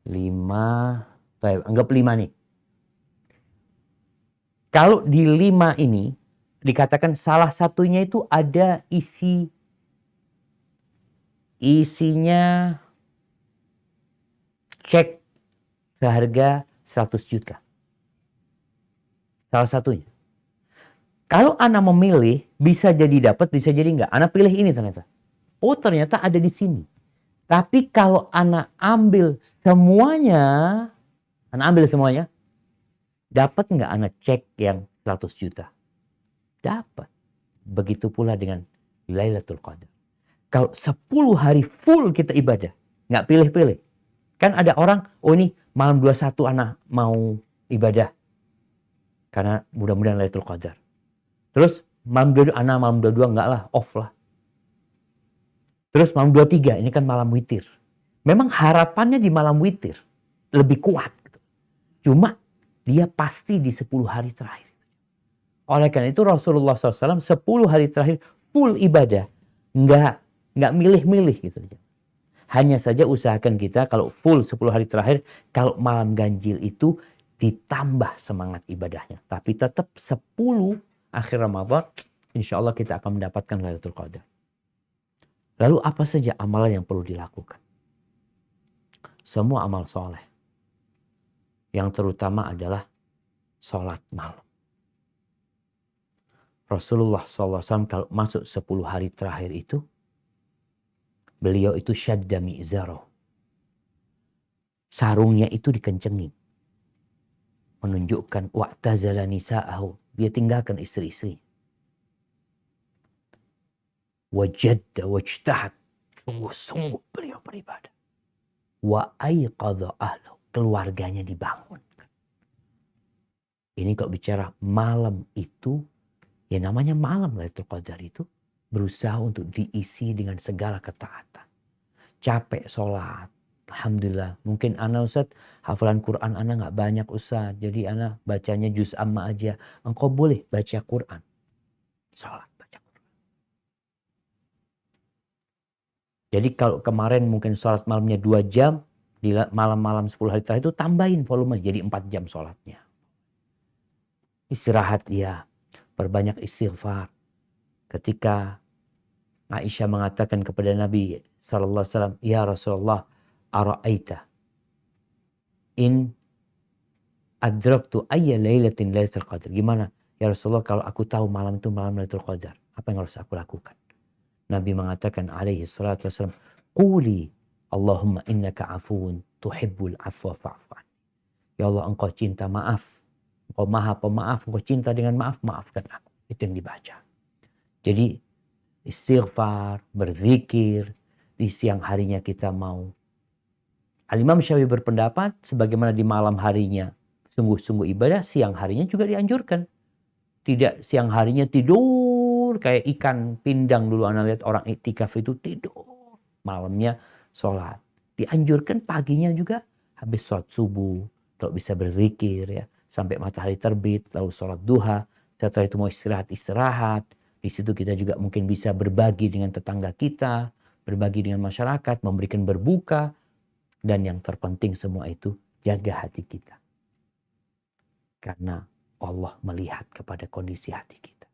5. Baik, anggap 5 nih. Kalau di 5 ini dikatakan salah satunya itu ada isinya cek seharga 100 juta. Salah satunya. Kalau Ana memilih, bisa jadi dapat, bisa jadi enggak. Ana pilih ini ternyata. Oh, ternyata ada di sini. Tapi kalau Ana ambil semuanya, dapat enggak Ana cek yang 100 juta? Dapat. Begitu pula dengan Lailatul Qadar. Kalau 10 hari full kita ibadah, nggak pilih-pilih. Kan ada orang, oh ini malam 21 Ana mau ibadah. Karena mudah-mudahan Lailatul Qadar. Terus malam 22 Ana malam 22 enggak lah, off lah. Terus malam 23 ini kan malam witir. Memang harapannya di malam witir lebih kuat. Cuma dia pasti di 10 hari terakhir. Oleh karena itu Rasulullah SAW 10 hari terakhir full ibadah. Nggak milih-milih gitu. Hanya saja usahakan kita kalau full 10 hari terakhir, kalau malam ganjil itu ditambah semangat ibadahnya. Tapi tetap 10 akhir Ramadan, insya Allah kita akan mendapatkan Lailatul Qadar. Lalu apa saja amalan yang perlu dilakukan? Semua amal soleh. Yang terutama adalah sholat malam. Rasulullah SAW kalau masuk 10 hari terakhir itu, beliau itu syadda mi'zaro. Sarungnya itu dikencengin. Menunjukkan wa'tazala nisa'ahu. Dia tinggalkan istri-istri. Wajadda wajtahat. Sungguh-sungguh beliau beribadah. Wa aiqadha ahlahu. Keluarganya dibangun. Ini kalau bicara malam itu, ya namanya malam Lailatul Qadar itu berusaha untuk diisi dengan segala ketaatan. Capek sholat. Alhamdulillah. Mungkin Ana Ustaz, hafalan Quran Ana nggak banyak Ustaz. Jadi Ana bacanya juz amma aja. Engkau boleh baca Quran. Sholat baca Quran. Jadi kalau kemarin mungkin sholat malamnya 2 jam. Di malam-malam 10 hari terakhir itu tambahin volume. Jadi 4 jam sholatnya. Istirahat ya. Perbanyak istighfar. Ketika Aisyah mengatakan kepada Nabi SAW, ya Rasulullah, ara'aita in adraktu ayya lailatin lailatul qadar. Gimana? Ya Rasulullah, kalau aku tahu malam itu malam Lailatul Qadar, apa yang harus aku lakukan? Nabi mengatakan alaihi salatu wassalam, quli Allahumma innaka afuun tuhibbul afwa fa'fu anni. Ya Allah, engkau cinta maaf. Engkau maha pemaaf, engkau cinta dengan maaf, maafkan aku. Itu yang dibaca. Jadi istighfar, berzikir, di siang harinya kita mau. Al-Imam Syafi'i berpendapat, sebagaimana di malam harinya sungguh-sungguh ibadah, siang harinya juga dianjurkan. Tidak siang harinya tidur, kayak ikan pindang dulu Anda lihat orang iktikaf itu tidur. Malamnya sholat. Dianjurkan paginya juga habis sholat subuh, kalau bisa berzikir ya, sampai matahari terbit, lalu sholat duha. Setelah itu mau istirahat. Di situ kita juga mungkin bisa berbagi dengan tetangga kita, berbagi dengan masyarakat, memberikan berbuka. Dan yang terpenting semua itu, jaga hati kita. Karena Allah melihat kepada kondisi hati kita.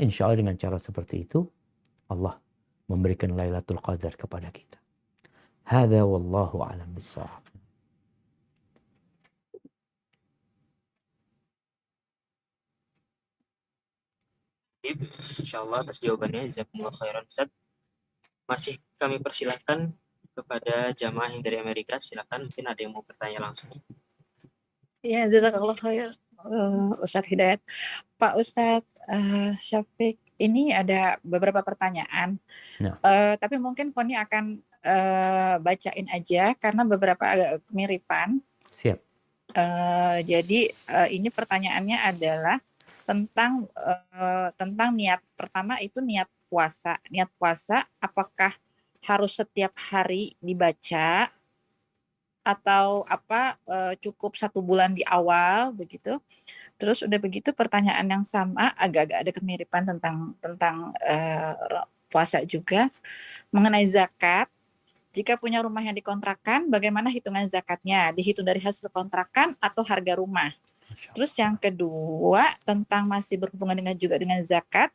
Insya Allah dengan cara seperti itu, Allah memberikan Lailatul Qadar kepada kita. Hadza wallahu a'lam bissawab.
Insyaallah atas jawabannya, jazakumullah khairan Ustaz. Masih kami persilahkan kepada jamaah yang dari Amerika. Silakan, mungkin ada yang mau bertanya langsung.
Iya, jazakallah khair, Ustadz Hidayat. Pak Ustadz Syafiq, ini ada beberapa pertanyaan.
Nah.
Tapi mungkin Poni akan bacain aja karena beberapa agak kemiripan.
Siap.
Jadi ini pertanyaannya adalah tentang niat. Pertama itu niat puasa. Niat puasa apakah harus setiap hari dibaca atau apa cukup 1 bulan di awal begitu. Terus udah begitu pertanyaan yang sama agak-agak ada kemiripan tentang puasa juga mengenai zakat. Jika punya rumah yang dikontrakan, bagaimana hitungan zakatnya? Dihitung dari hasil kontrakan atau harga rumah? Terus yang kedua tentang masih berhubungan dengan zakat,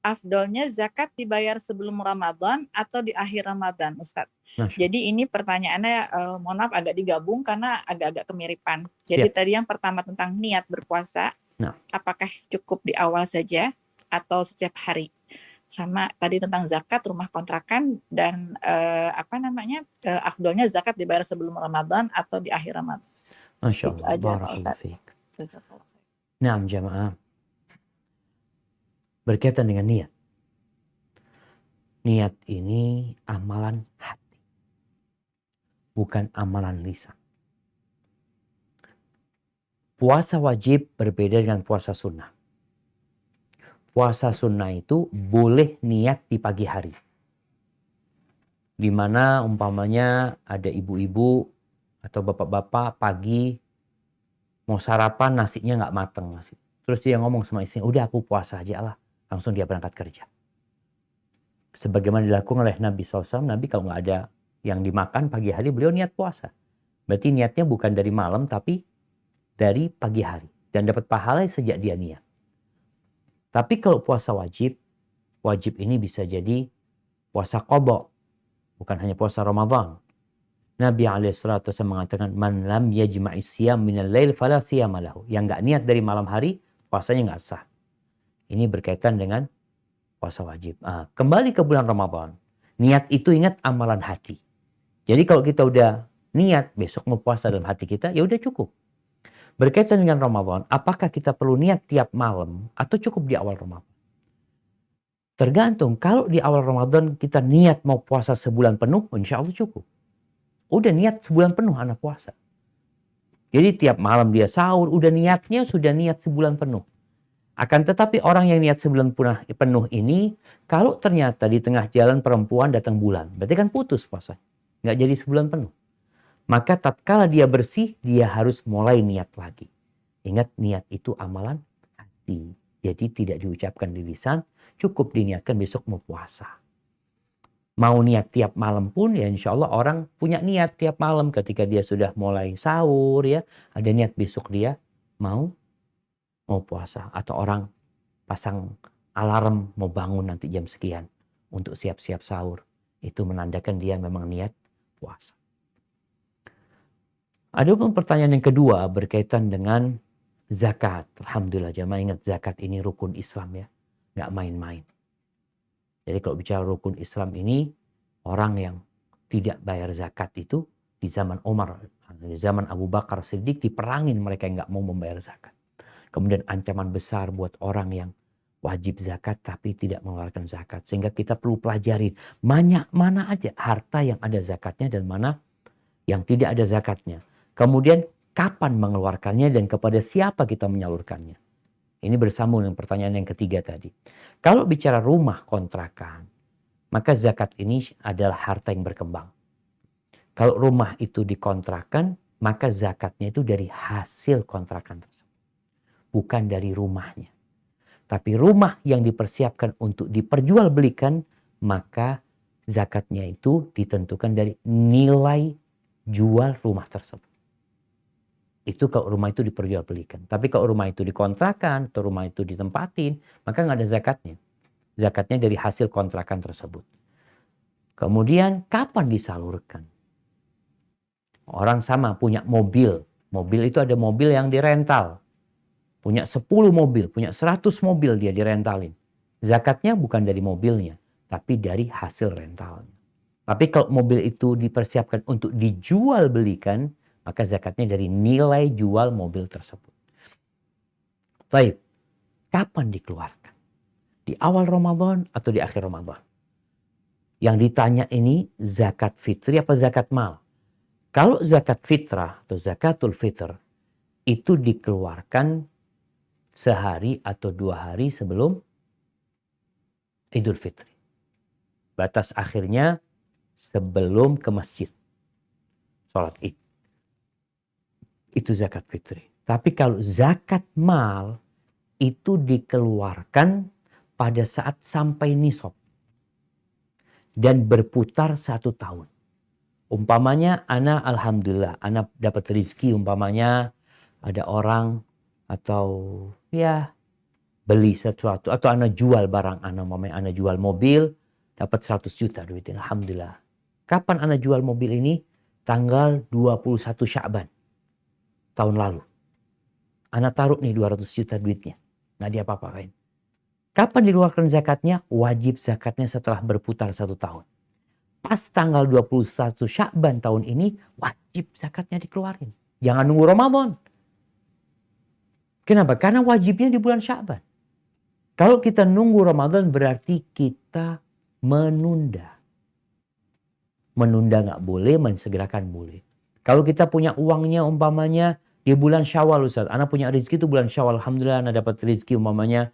afdolnya zakat dibayar sebelum Ramadan atau di akhir Ramadan, Ustadz? Jadi ini pertanyaannya mohon maaf agak digabung karena agak-agak kemiripan. Jadi
Siap.
tadi yang pertama tentang niat berpuasa,
Nah.
apakah cukup di awal saja atau setiap hari? Sama tadi tentang zakat rumah kontrakan dan afdolnya zakat dibayar sebelum Ramadan atau di akhir Ramadan.
Masya
Itu
Allah.
aja Pak
Barakallahu
Ustadz.
fiik.
Jazakallah khair.
Nah, jamaah. Berkaitan dengan niat. Niat ini amalan hati. Bukan amalan lisan. Puasa wajib berbeda dengan puasa sunnah. Puasa sunnah itu boleh niat di pagi hari. Di mana umpamanya ada ibu-ibu atau bapak-bapak pagi mau sarapan nasinya nggak mateng. Terus dia ngomong sama istrinya, udah aku puasa aja lah. Langsung dia berangkat kerja. Sebagaimana dilakukan oleh Nabi SAW, Nabi kalau nggak ada yang dimakan pagi hari, beliau niat puasa. Berarti niatnya bukan dari malam, tapi dari pagi hari. Dan dapat pahala sejak dia niat. Tapi kalau puasa wajib, wajib ini bisa jadi puasa qadha, bukan hanya puasa Ramadan. Nabi SAW mengatakan, man lam yajma'is siyam minal lail fala siyama lahu. Yang nggak niat dari malam hari, puasanya nggak sah. Ini berkaitan dengan puasa wajib. Kembali ke bulan Ramadan. Niat itu ingat amalan hati. Jadi kalau kita udah niat besok mau puasa dalam hati kita, ya udah cukup. Berkaitan dengan Ramadan, apakah kita perlu niat tiap malam atau cukup di awal Ramadan? Tergantung, kalau di awal Ramadan kita niat mau puasa sebulan penuh, insya Allah cukup. Udah niat sebulan penuh anak puasa. Jadi tiap malam dia sahur, udah niatnya sudah niat sebulan penuh. Akan tetapi orang yang niat sebulan penuh ini, kalau ternyata di tengah jalan perempuan datang bulan, berarti kan putus puasa. Nggak jadi sebulan penuh. Maka tatkala dia bersih, dia harus mulai niat lagi. Ingat, niat itu amalan hati. Jadi tidak diucapkan di lisan, cukup diniatkan besok mau puasa. Mau niat tiap malam pun, ya insya Allah orang punya niat tiap malam ketika dia sudah mulai sahur, ya ada niat besok dia mau puasa. Atau orang pasang alarm mau bangun nanti jam sekian untuk siap-siap sahur. Itu menandakan dia memang niat puasa. Ada pun pertanyaan yang kedua berkaitan dengan zakat. Alhamdulillah jamaah, ingat zakat ini rukun Islam ya. Nggak main-main. Jadi kalau bicara rukun Islam ini, orang yang tidak bayar zakat itu di zaman Umar, di zaman Abu Bakar Siddiq diperangin mereka yang nggak mau membayar zakat. Kemudian ancaman besar buat orang yang wajib zakat tapi tidak mengeluarkan zakat. Sehingga kita perlu pelajari mana aja harta yang ada zakatnya dan mana yang tidak ada zakatnya. Kemudian kapan mengeluarkannya dan kepada siapa kita menyalurkannya. Ini bersambung dengan pertanyaan yang ketiga tadi. Kalau bicara rumah kontrakan, maka zakat ini adalah harta yang berkembang. Kalau rumah itu dikontrakan, maka zakatnya itu dari hasil kontrakan tersebut. Bukan dari rumahnya. Tapi rumah yang dipersiapkan untuk diperjualbelikan, maka zakatnya itu ditentukan dari nilai jual rumah tersebut. Itu kalau rumah itu diperjualbelikan. Tapi kalau rumah itu dikontrakan atau rumah itu ditempatin, maka nggak ada zakatnya. Zakatnya dari hasil kontrakan tersebut. Kemudian kapan disalurkan? Orang sama punya mobil. Mobil itu ada mobil yang dirental. Punya 10 mobil, punya 100 mobil dia direntalin. Zakatnya bukan dari mobilnya, tapi dari hasil rentalnya. Tapi kalau mobil itu dipersiapkan untuk dijual belikan, maka zakatnya dari nilai jual mobil tersebut. Baik, kapan dikeluarkan? Di awal Ramadan atau di akhir Ramadan? Yang ditanya ini zakat fitri apa zakat mal? Kalau zakat fitrah atau zakatul fitr itu dikeluarkan sehari atau 2 hari sebelum Idul Fitri. Batas akhirnya sebelum ke masjid. Sholat Id. itu zakat fitri. Tapi kalau zakat mal itu dikeluarkan pada saat sampai nisab dan berputar 1 tahun. Umpamanya ana alhamdulillah, ana dapat rezeki, umpamanya ada orang atau ya beli sesuatu atau ana jual barang ana, umpamanya ana jual mobil dapat 100 juta duitnya, alhamdulillah. Kapan ana jual mobil ini? Tanggal 21 Sya'ban tahun lalu. Ana taruh nih 200 juta duitnya. Nggak diapa-apain. Kapan dikeluarkan zakatnya? Wajib zakatnya setelah berputar 1 tahun. Pas tanggal 21 Sya'ban tahun ini, wajib zakatnya dikeluarin. Jangan nunggu Ramadan. Kenapa? Karena wajibnya di bulan Sya'ban. Kalau kita nunggu Ramadan berarti kita menunda. Menunda nggak boleh, mensegerakan boleh. Kalau kita punya uangnya umpamanya di bulan Syawal, Ustaz. Anak punya rezeki itu bulan Syawal. Alhamdulillah anak dapat rezeki umpamanya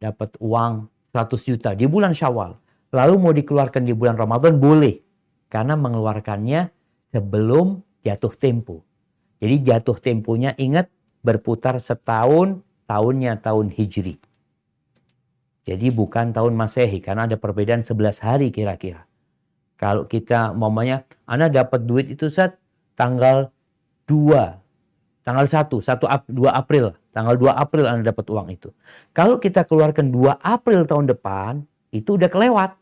dapat uang 100 juta di bulan Syawal. Lalu mau dikeluarkan di bulan Ramadan boleh. Karena mengeluarkannya sebelum jatuh tempo. Jadi jatuh temponya ingat berputar setahun, tahunnya tahun Hijri. Jadi bukan tahun Masehi karena ada perbedaan 11 hari kira-kira. Kalau kita umpamanya anak dapat duit itu Ustaz tanggal 2, tanggal 2 April. Tanggal 2 April Anda dapat uang itu. Kalau kita keluarkan 2 April tahun depan, itu udah kelewat.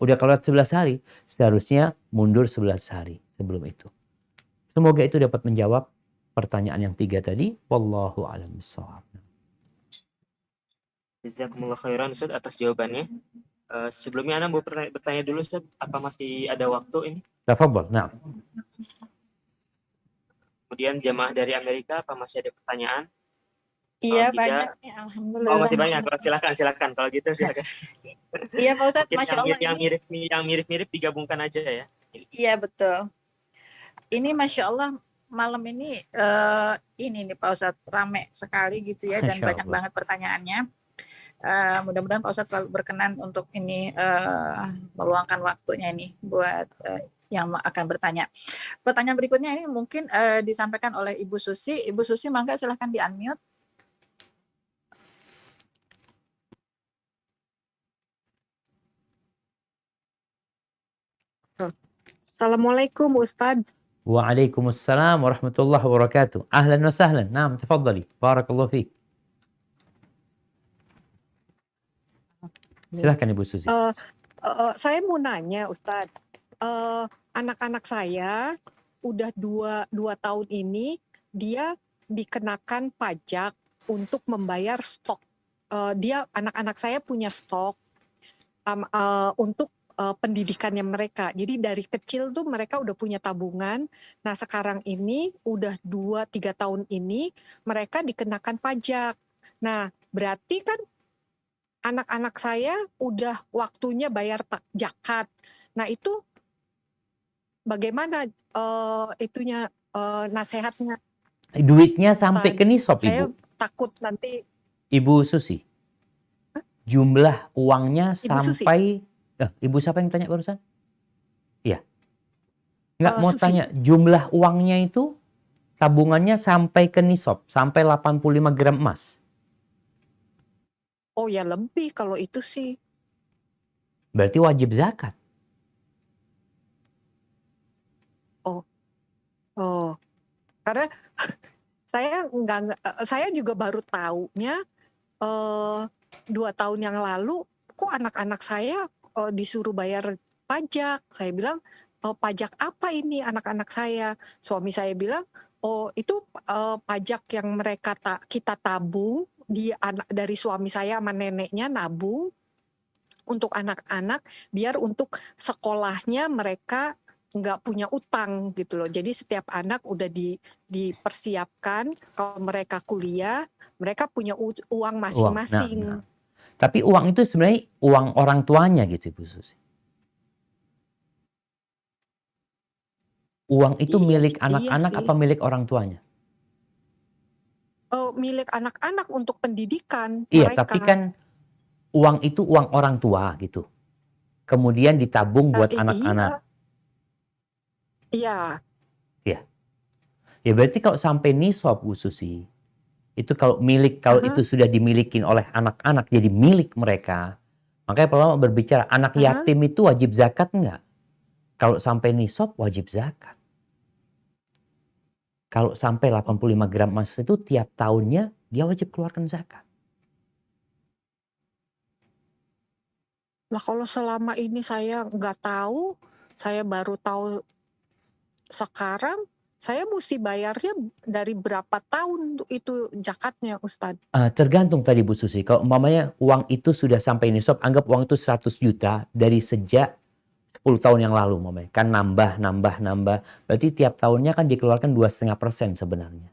Udah kelewat 11 hari. Seharusnya mundur 11 hari sebelum itu. Semoga itu dapat menjawab pertanyaan yang 3 tadi. Wallahu a'lam bishawab.
Jazakumullah khairan Ustaz atas jawabannya. Sebelumnya Ana mau bertanya dulu Ustaz, apa masih ada waktu ini?
Tafadhol. Nah.
Kemudian jamaah dari Amerika, apa masih ada pertanyaan?
Iya,
Kalau tidak,
banyak nih, alhamdulillah.
Oh masih banyak. Silakan. Kalau gitu silakan.
Iya Pak Ustadz,
Mungkin
Masya Allah
yang mirip-mirip digabungkan aja ya.
Iya betul. Ini Masya Allah malam ini nih Pak Ustadz rame sekali gitu ya dan
Masya
banyak
Allah.
banget pertanyaannya. Mudah-mudahan Pak Ustadz selalu berkenan untuk ini meluangkan waktunya ini buat yang akan bertanya. Pertanyaan berikutnya ini mungkin disampaikan oleh Ibu Susi. Ibu Susi, mangga silahkan di-unmute.
Assalamualaikum Ustadz.
Waalaikumsalam warahmatullahi wabarakatuh. Ahlan wa sahlan. Naam, tafadhali. Barakallahu fiik. Silahkan Ibu Susi.
Saya mau nanya Ustadz, anak-anak saya udah dua tahun ini dia dikenakan pajak untuk membayar stok. Anak-anak saya punya stok untuk pendidikannya mereka. Jadi dari kecil tuh mereka udah punya tabungan. Nah sekarang ini udah 2-3 tahun ini mereka dikenakan pajak. Nah berarti kan anak-anak saya udah waktunya bayar zakat. Nah itu bagaimana nasihatnya?
Duitnya sampai ke nisab,
Saya
Ibu.
takut nanti.
Ibu Susi. Jumlah uangnya
Ibu Susi.
sampai Ibu siapa yang tanya barusan? Iya. Nggak mau
Susi.
tanya jumlah uangnya itu tabungannya sampai ke nisab, sampai 85 gram emas.
Oh ya lebih kalau itu sih.
Berarti wajib zakat.
Oh, karena saya juga baru taunya 2 tahun yang lalu kok anak-anak saya disuruh bayar pajak. Saya bilang pajak apa ini anak-anak saya? Suami saya bilang oh itu pajak yang kita tabung dari suami saya sama neneknya nabung untuk anak-anak biar untuk sekolahnya mereka nggak punya utang gitu loh. Jadi setiap anak udah dipersiapkan kalau mereka kuliah, mereka punya uang masing-masing.
Nah. Tapi uang itu sebenarnya uang orang tuanya gitu Ibu Susi. Uang itu milik anak-anak apa milik orang tuanya?
Milik anak-anak untuk pendidikan
Iya,
mereka.
tapi kan uang itu uang orang tua gitu. Kemudian ditabung buat anak-anak.
Iya.
Ya berarti kalau sampai nisab Bu Susi, itu kalau
Aha.
itu sudah dimiliki oleh anak-anak jadi milik mereka, makanya para ulama berbicara anak
Aha.
yatim itu wajib zakat enggak? Kalau sampai nisab wajib zakat. Kalau sampai 85 gram emas itu tiap tahunnya dia wajib keluarkan zakat.
Lah kalau selama ini saya nggak tahu, saya baru tahu sekarang, saya mesti bayarnya dari berapa tahun itu zakatnya, Ustadz?
Tergantung tadi Bu Susi. Kalau umpamanya uang itu sudah sampai nisab, anggap uang itu 100 juta dari sejak 10 tahun yang lalu umpamanya. Kan nambah. Berarti tiap tahunnya kan dikeluarkan 2,5% sebenarnya.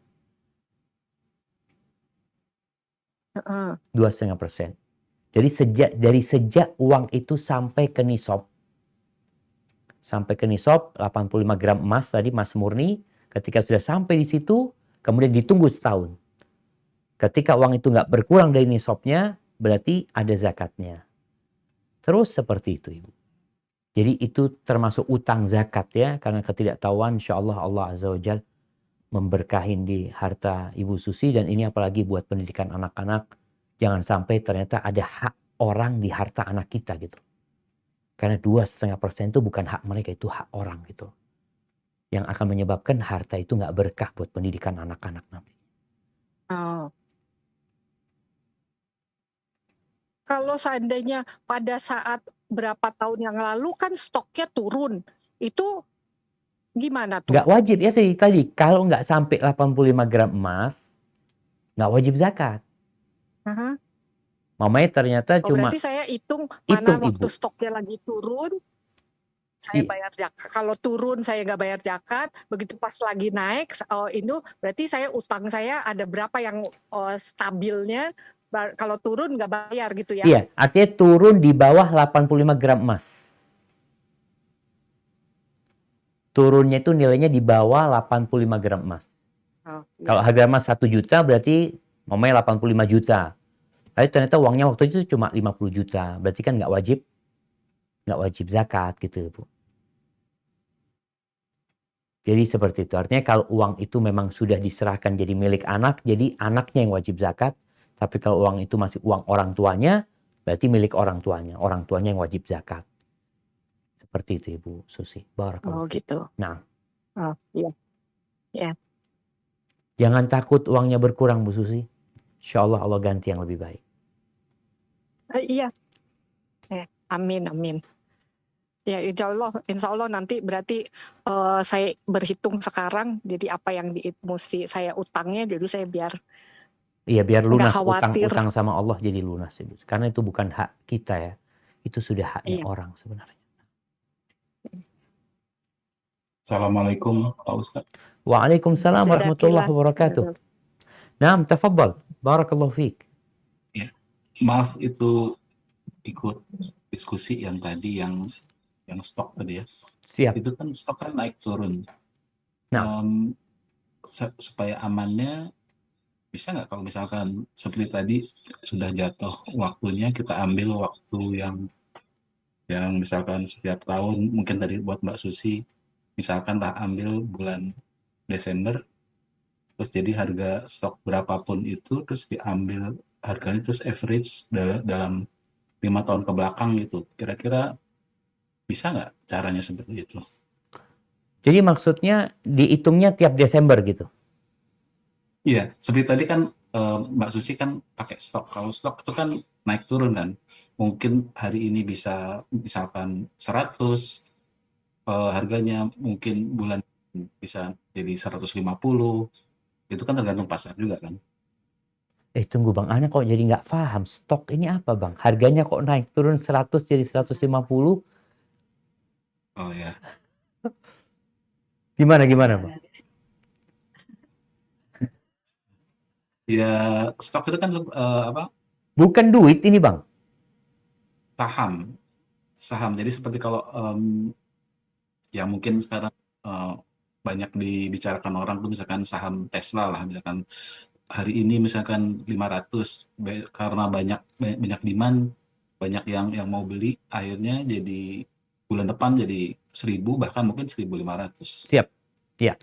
Heeh.
2,5%. Jadi dari sejak uang itu sampai ke nisab 85 gram emas tadi, emas murni, ketika sudah sampai di situ, kemudian ditunggu setahun. Ketika uang itu nggak berkurang dari nisabnya, berarti ada zakatnya. Terus seperti itu, Ibu. Jadi itu termasuk utang zakat ya, karena ketidaktahuan insyaallah Allah Azza wa Jalla memberkahin di harta Ibu Susi, dan ini apalagi buat pendidikan anak-anak, jangan sampai ternyata ada hak orang di harta anak kita gitu. Karena 2,5% itu bukan hak mereka, itu hak orang gitu. Yang akan menyebabkan harta itu nggak berkah buat pendidikan anak-anak nanti.
Oh. Kalau seandainya pada saat berapa tahun yang lalu kan stoknya turun, itu gimana tuh?
Nggak wajib ya tadi, kalau nggak sampai 85 gram emas, nggak wajib zakat.
Aha.
Mamanya ternyata
Oh,
cuma
berarti saya hitung mana
hitung
waktu
Ibu.
stoknya lagi turun, saya
Iya.
bayar zakat. Kalau turun saya nggak bayar zakat, begitu pas lagi naik, itu berarti saya utang saya ada berapa yang stabilnya, kalau turun nggak bayar gitu ya?
Iya, artinya turun di bawah 85 gram emas. Turunnya itu nilainya di bawah 85 gram emas.
Oh, iya.
Kalau harga emas 1 juta berarti mamanya 85 juta. Tapi ternyata uangnya waktu itu cuma 50 juta. Berarti kan nggak wajib zakat gitu, Bu. Jadi seperti itu. Artinya kalau uang itu memang sudah diserahkan jadi milik anak, jadi anaknya yang wajib zakat. Tapi kalau uang itu masih uang orang tuanya, berarti milik orang tuanya. Orang tuanya yang wajib zakat. Seperti itu Ibu Susi.
Oh
Barakallahu fiik.
gitu.
Nah,
Oh iya. Ya.
jangan takut uangnya berkurang Bu Susi. Insya Allah Allah ganti yang lebih baik.
Iya. Amin. Ya insya Allah nanti berarti saya berhitung sekarang, jadi apa yang mesti saya utangnya, jadi saya biar
Iya, biar lunas
khawatir.
utang sama Allah, jadi lunas Ibu. Karena itu bukan hak kita ya. Itu sudah haknya
Iya.
orang sebenarnya.
Assalamualaikum Pak Ustadz.
Waalaikumsalam warahmatullahi
Jazakillah.
wabarakatuh. Naam, tafadhal. Barakallahu fiik.
Maaf itu ikut diskusi yang tadi yang stok tadi ya.
Siap.
Itu kan stok kan naik turun.
Nah.
Supaya amannya bisa nggak kalau misalkan seperti tadi sudah jatuh waktunya, kita ambil waktu yang misalkan setiap tahun, mungkin tadi buat Mbak Susi misalkan lah ambil bulan Desember, terus jadi harga stok berapapun itu terus diambil harganya, terus average dalam 5 tahun ke belakang gitu. Kira-kira bisa nggak caranya seperti itu?
Jadi maksudnya dihitungnya tiap Desember gitu?
Iya, seperti tadi kan Mbak Susi kan pakai stok. Kalau stok itu kan naik turun kan. Mungkin hari ini bisa misalkan 100, harganya mungkin bulan bisa jadi 150. Itu kan tergantung pasar juga kan.
Tunggu Bang, Ana kok jadi nggak paham. Stok ini apa Bang? Harganya kok naik turun 100 jadi 150?
Oh ya.
Gimana Bang?
Ya, stok itu kan apa?
Bukan duit ini Bang.
Saham. Jadi seperti kalau ya mungkin sekarang banyak dibicarakan orang tuh misalkan saham Tesla lah, misalkan hari ini misalkan 500, karena banyak demand, banyak yang mau beli, akhirnya jadi bulan depan jadi 1000, bahkan mungkin 1500.
Siap. Iya.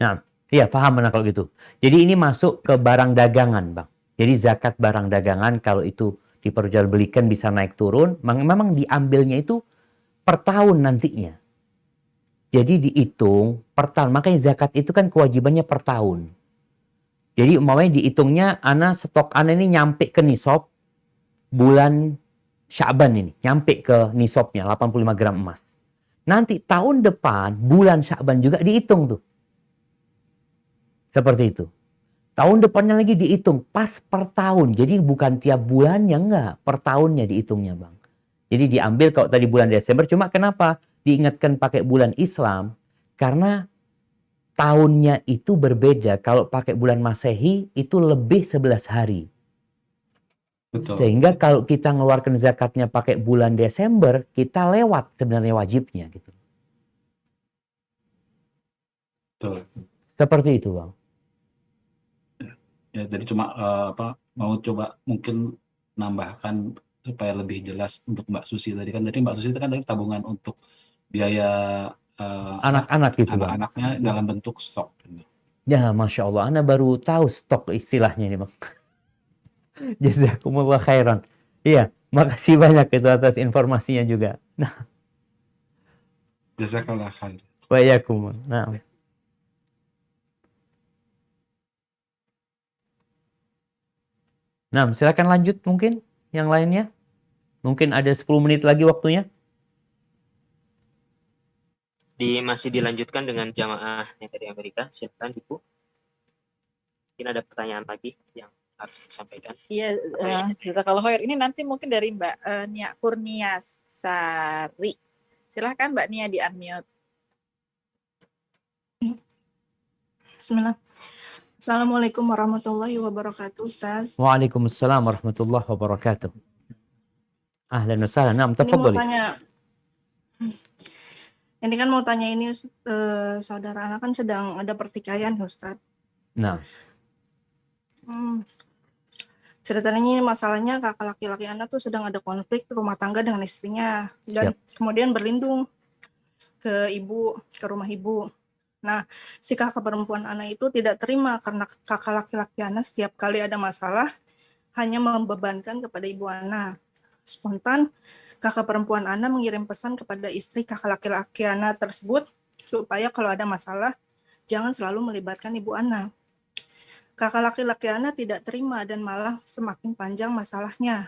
Nah, Iya, paham Mana kalau gitu. Jadi ini masuk ke barang dagangan, Bang. Jadi zakat barang dagangan kalau itu diperjualbelikan bisa naik turun, memang diambilnya itu per tahun nantinya. Jadi dihitung per tahun. Makanya zakat itu kan kewajibannya per tahun. Jadi umpamanya dihitungnya stok ana ini nyampe ke nisab bulan Sya'ban ini, nyampe ke nisabnya 85 gram emas. Nanti tahun depan bulan Sya'ban juga dihitung tuh. Seperti itu. Tahun depannya lagi dihitung pas per tahun. Jadi bukan tiap bulannya, enggak. Per tahunnya dihitungnya, Bang. Jadi diambil kalau tadi bulan Desember. Cuma kenapa diingatkan pakai bulan Islam? Karena tahunnya itu berbeda. Kalau pakai bulan Masehi itu lebih 11 hari.
Betul.
Sehingga kalau kita ngeluarkan zakatnya pakai bulan Desember, kita lewat sebenarnya wajibnya gitu.
Betul.
Seperti itu, Bang.
Ya, jadi cuma mau coba mungkin nambahkan supaya lebih jelas untuk Mbak Susi tadi kan. Jadi Mbak Susi itu kan tadi tabungan untuk biaya
Anak-anak gitu, Bang.
anak-anaknya dalam bentuk stok. Gitu.
Ya, Masya Allah. Anda baru tahu stok istilahnya ini, Bang. Jazakumullah khairan. Iya, makasih banyak itu atas informasinya juga. Nah,
Jazakallah khair.
wa iyyakum. Nah. Nah, silakan lanjut mungkin yang lainnya. Mungkin ada 10 menit lagi waktunya.
Masih dilanjutkan dengan jamaah yang dari Amerika. Silakan Ibu. Mungkin ada pertanyaan lagi yang harus disampaikan.
Iya, jazakallah khair. Ini nanti mungkin dari Mbak Nia Kurniasari. Silahkan Mbak Nia di unmute.
Bismillah. Assalamualaikum warahmatullahi wabarakatuh, Ustaz.
Waalaikumsalam warahmatullahi wabarakatuh. Ahlan wa sahlan. Naam,
Ini mau
tafadhali.
tanya. Ini kan mau tanya ini saudara anak kan sedang ada pertikaian, Ustaz.
Nah,
Ceritanya masalahnya kakak laki-laki anak tuh sedang ada konflik rumah tangga dengan istrinya dan kemudian berlindung ke rumah ibu. Nah, si kakak perempuan anak itu tidak terima karena kakak laki-laki anak setiap kali ada masalah hanya membebankan kepada ibu anak. Spontan, kakak perempuan anak mengirim pesan kepada istri kakak laki-laki anak tersebut supaya kalau ada masalah jangan selalu melibatkan ibu anak. Kakak laki-laki anak tidak terima dan malah semakin panjang masalahnya.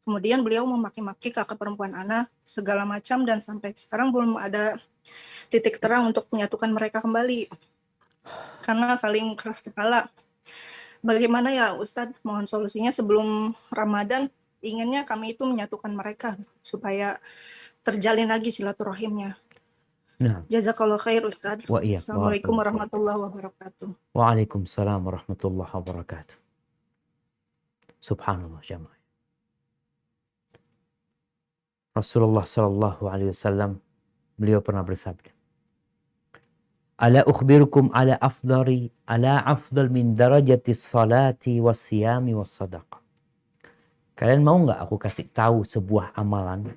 Kemudian beliau memaki-maki kakak perempuan anak segala macam dan sampai sekarang belum ada titik terang untuk menyatukan mereka kembali karena saling keras kepala. Bagaimana ya Ustadz, mohon solusinya sebelum Ramadan, inginnya kami itu menyatukan mereka supaya terjalin lagi silaturahimnya.
nah.
Jazakallah khair Ustadz.
Wa iya.
Assalamualaikum warahmatullahi wabarakatuh.
Waalaikumsalam warahmatullahi wabarakatuh. Subhanallah jamaah. Rasulullah sallallahu alaihi wasallam beliau pernah bersabda, ala ukhbirukum ala afdal min darajati salati wassiyami wassadaqah. Kalian mau nggak aku kasih tahu sebuah amalan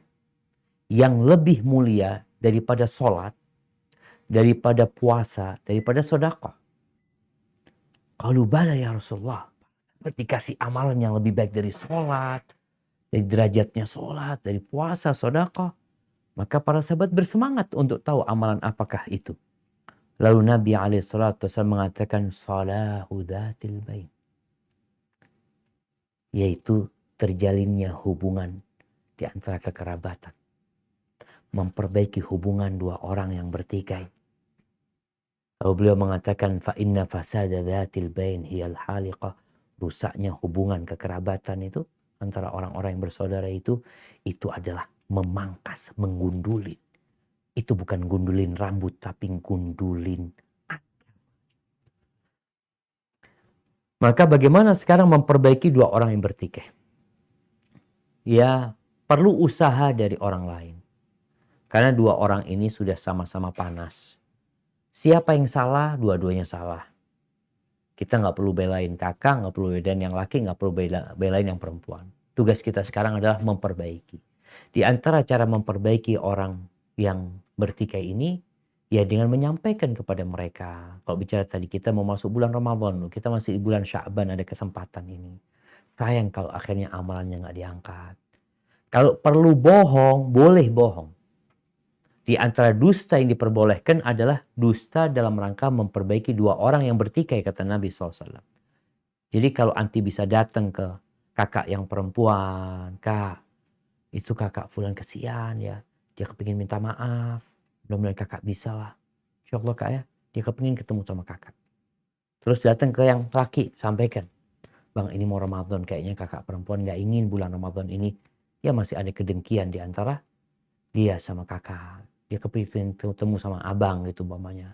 yang lebih mulia daripada sholat, daripada puasa, daripada sedekah? Qalu bala ya Rasulullah. Dikasih amalan yang lebih baik dari sholat, dari derajatnya sholat, dari puasa, sedekah. Maka para sahabat bersemangat untuk tahu amalan apakah itu. Lalu Nabi SAW mengatakan salahu dzatil bain, yaitu terjalinnya hubungan di antara kekerabatan, memperbaiki hubungan dua orang yang bertikai. Lalu beliau mengatakan fa inna fasada dzatil bain hiyal haliqah, rusaknya hubungan kekerabatan itu antara orang-orang yang bersaudara itu adalah memangkas, menggundulin. Itu bukan gundulin rambut, tapi gundulin agama. Maka bagaimana sekarang memperbaiki dua orang yang bertikai? Ya, perlu usaha dari orang lain. Karena dua orang ini sudah sama-sama panas. Siapa yang salah, dua-duanya salah. Kita nggak perlu belain kakak, nggak perlu belain yang laki, nggak perlu belain yang perempuan. Tugas kita sekarang adalah memperbaiki. Di antara cara memperbaiki orang yang bertikai ini, Ya dengan menyampaikan kepada mereka. Kalau bicara tadi kita mau masuk bulan Ramadan, kita masih di bulan Sya'ban, ada kesempatan ini. Sayang kalau akhirnya amalannya nggak diangkat. Kalau perlu bohong, boleh bohong. Di antara dusta yang diperbolehkan adalah dusta dalam rangka memperbaiki dua orang yang bertikai, kata Nabi SAW. Jadi kalau anti bisa datang ke kakak yang perempuan, Kak, itu kakak fulan kesian ya, dia kepingin minta maaf, mudah-mudahan kakak bisa lah. Insya Allah Kak ya, dia kepingin ketemu sama kakak. Terus datang ke yang laki, sampaikan, Bang ini mau Ramadan, kayaknya kakak perempuan gak ingin bulan Ramadan ini, ya masih ada kedengkian di antara dia sama kakak. Dia kepingin ketemu sama abang gitu umpamanya.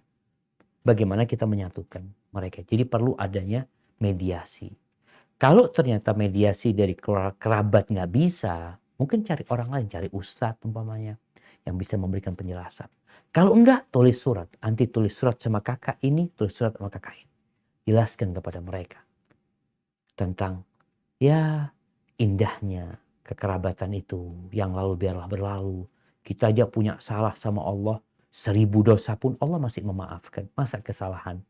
Bagaimana kita menyatukan mereka. Jadi perlu adanya mediasi. Kalau ternyata mediasi dari kerabat nggak bisa, mungkin cari orang lain, cari ustadz umpamanya yang bisa memberikan penjelasan. Kalau enggak, tulis surat. Anti tulis surat sama kakak ini, tulis surat sama kakak ini. Jelaskan kepada mereka tentang ya indahnya kekerabatan itu, yang lalu biarlah berlalu. Kita aja punya salah sama Allah, 1000 dosa pun Allah masih memaafkan. Masa kesalahan,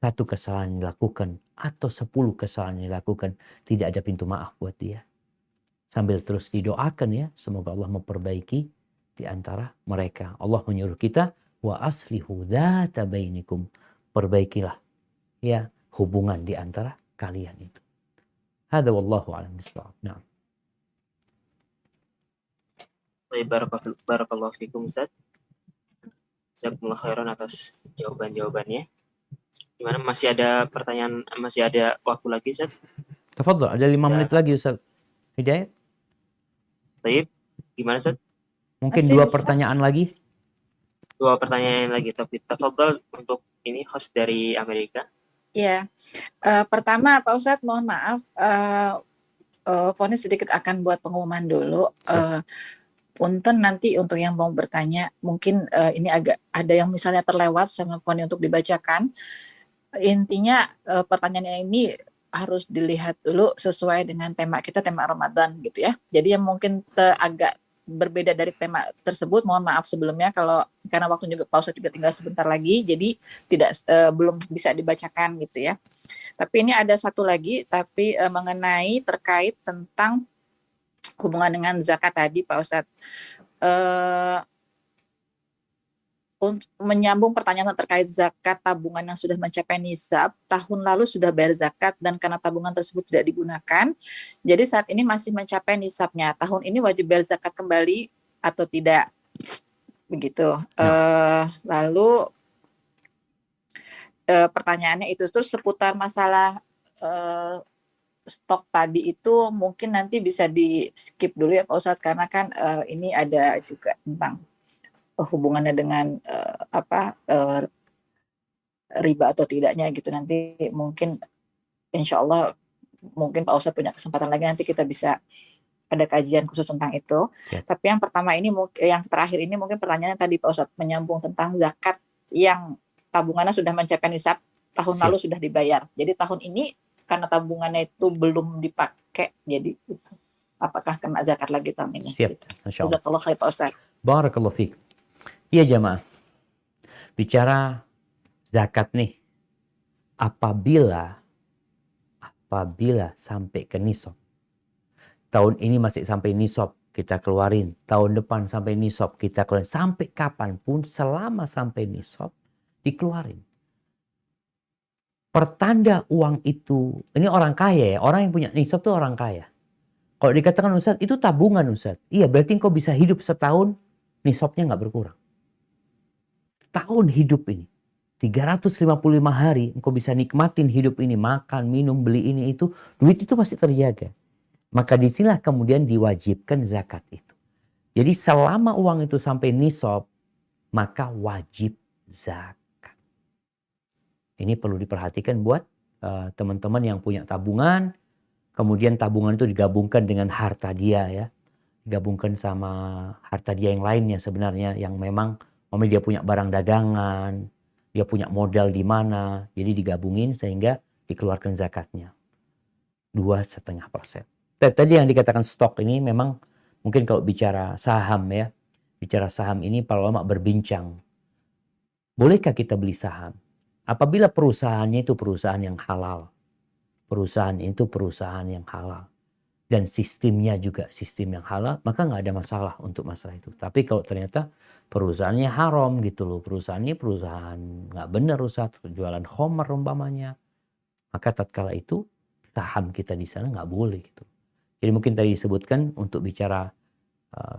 satu kesalahan yang dilakukan atau 10 kesalahan yang dilakukan, tidak ada pintu maaf buat dia. Sambil terus didoakan ya, semoga Allah memperbaiki di antara mereka. Allah menyuruh kita, wa aslihu dzata bainikum. Perbaikilah ya hubungan di antara kalian itu. Hada wallahu a'lam bishawab. Nah.
Baik, barakallahu fikum Ustaz. Jazakumullah khairan atas jawaban-jawabannya. Gimana, masih ada pertanyaan, masih ada waktu lagi Ustaz?
Tafadhol, ada 5 menit lagi Ustaz Hidayat.
Baik, gimana Ustaz?
Mungkin 2 pertanyaan lagi.
2 pertanyaan lagi, tapi tafadhol untuk ini host dari Amerika.
Ya, pertama Pak Ustadz mohon maaf, Foni sedikit akan buat pengumuman dulu. Punten nanti untuk yang mau bertanya, mungkin ini agak ada yang misalnya terlewat sama Foni untuk dibacakan. Intinya pertanyaannya ini harus dilihat dulu sesuai dengan tema kita, tema Ramadan gitu ya. Jadi yang mungkin agak berbeda dari tema tersebut, mohon maaf sebelumnya kalau karena waktu juga Pak Ustadz juga tinggal sebentar lagi, jadi tidak belum bisa dibacakan gitu ya. Tapi ini ada satu lagi, tapi mengenai terkait tentang hubungan dengan zakat tadi Pak Ustadz. Untuk menyambung pertanyaan terkait zakat tabungan yang sudah mencapai nisab, tahun lalu sudah bayar zakat dan karena tabungan tersebut tidak digunakan, jadi saat ini masih mencapai nisabnya. Tahun ini wajib bayar zakat kembali atau tidak? Begitu. Lalu pertanyaannya itu terus seputar masalah stok tadi itu mungkin nanti bisa di skip dulu ya Pak Ustadz, karena kan ini ada juga tentang hubungannya dengan riba atau tidaknya gitu. Nanti mungkin insya Allah mungkin Pak Ustadz punya kesempatan lagi, nanti kita bisa ada kajian khusus tentang itu. Tapi yang pertama ini, yang terakhir ini mungkin pertanyaannya tadi Pak Ustadz menyambung tentang zakat yang tabungannya sudah mencapai nisab, tahun lalu sudah dibayar. Jadi tahun ini karena tabungannya itu belum dipakai, jadi itu apakah kena zakat lagi tahun ini?
Siap,
gitu.
Jazakallah
khair Pak Ustadz.
Barakallahu fiik. Iya jamaah, bicara zakat nih, apabila sampai ke nisab, tahun ini masih sampai nisab kita keluarin, tahun depan sampai nisab kita keluarin, sampai kapanpun selama sampai nisab dikeluarin. Pertanda uang itu, ini orang kaya ya, orang yang punya nisab itu orang kaya. Kalau dikatakan Ustadz itu tabungan Ustadz, iya berarti engkau bisa hidup setahun, nisabnya nggak berkurang. Tahun hidup ini, 355 hari, engkau bisa nikmatin hidup ini, makan, minum, beli ini itu, duit itu masih terjaga. Maka disinilah kemudian diwajibkan zakat itu. Jadi selama uang itu sampai nisab, maka wajib zakat. Ini perlu diperhatikan buat teman-teman yang punya tabungan, kemudian tabungan itu digabungkan dengan harta dia ya. Digabungkan sama harta dia yang lainnya sebenarnya, yang memang dia punya barang dagangan, dia punya modal di mana, jadi digabungin sehingga dikeluarkan zakatnya 2,5%. Tadi yang dikatakan stok ini memang mungkin kalau bicara saham ya, bicara saham ini para ulama berbincang Bolehkah kita beli saham? Apabila perusahaannya itu perusahaan yang halal. Perusahaan itu perusahaan yang halal. Dan sistemnya juga sistem yang halal, maka nggak ada masalah untuk masalah itu. Tapi kalau ternyata perusahaannya haram gitu loh, perusahaannya perusahaan nggak benar, Ustaz, jualan homer umpamanya, maka tatkala itu saham kita di sana nggak boleh gitu. Jadi mungkin tadi disebutkan untuk bicara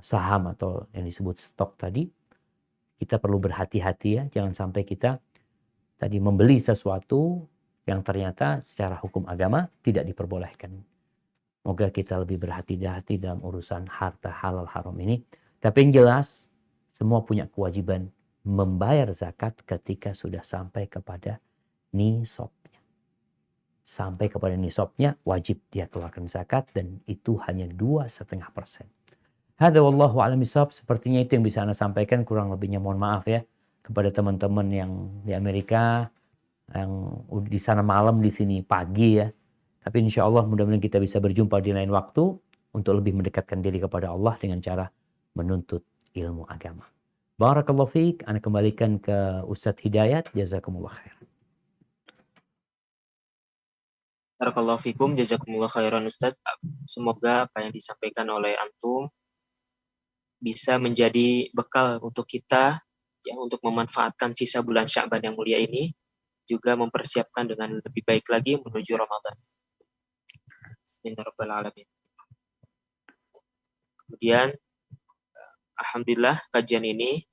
saham atau yang disebut stok tadi, kita perlu berhati-hati ya, jangan sampai kita tadi membeli sesuatu yang ternyata secara hukum agama tidak diperbolehkan. Semoga kita lebih berhati-hati dalam urusan harta halal haram ini. Tapi yang jelas, semua punya kewajiban membayar zakat ketika sudah sampai kepada nisabnya. Sampai kepada nisabnya wajib dia keluarkan zakat dan itu hanya 2,5%. Hadza wallahu a'lam bishawab. Sepertinya itu yang bisa Anda sampaikan, kurang lebihnya mohon maaf ya kepada teman-teman yang di Amerika, yang di sana malam, di sini pagi ya. Tapi insya Allah mudah-mudahan kita bisa berjumpa di lain waktu untuk lebih mendekatkan diri kepada Allah dengan cara menuntut ilmu agama. Barakallahu fiik. Anda kembalikan ke Ustadz Hidayat. Jazakumullah khair.
Barakallahu fikum, jazakumullah khairan Ustaz. Semoga apa yang disampaikan oleh antum bisa menjadi bekal untuk kita ya, untuk memanfaatkan sisa bulan Sya'ban yang mulia ini, juga mempersiapkan dengan lebih baik lagi menuju Ramadan. Bismillahirrahmanirrahim. Kemudian alhamdulillah kajian ini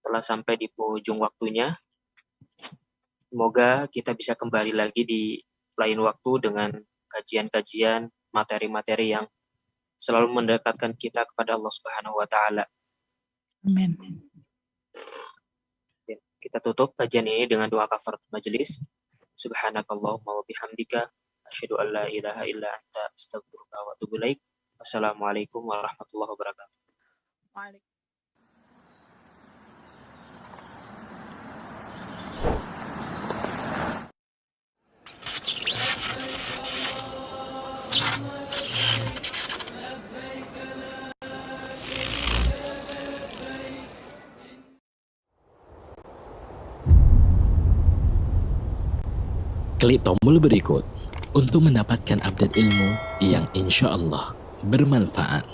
telah sampai di ujung waktunya. Semoga kita bisa kembali lagi di lain waktu dengan kajian-kajian materi-materi yang selalu mendekatkan kita kepada Allah Subhanahu wa taala.
Amin.
Kita tutup kajian ini dengan doa kafaratul majelis. Subhanakallahumma wa bihamdika asyhadu an la ilaha illa anta astaghfiruka wa atubu ilaik. Wassalamualaikum warahmatullahi wabarakatuh.
Waalaikumsalam.
Klik tombol berikut untuk mendapatkan update ilmu yang insya Allah bermanfaat.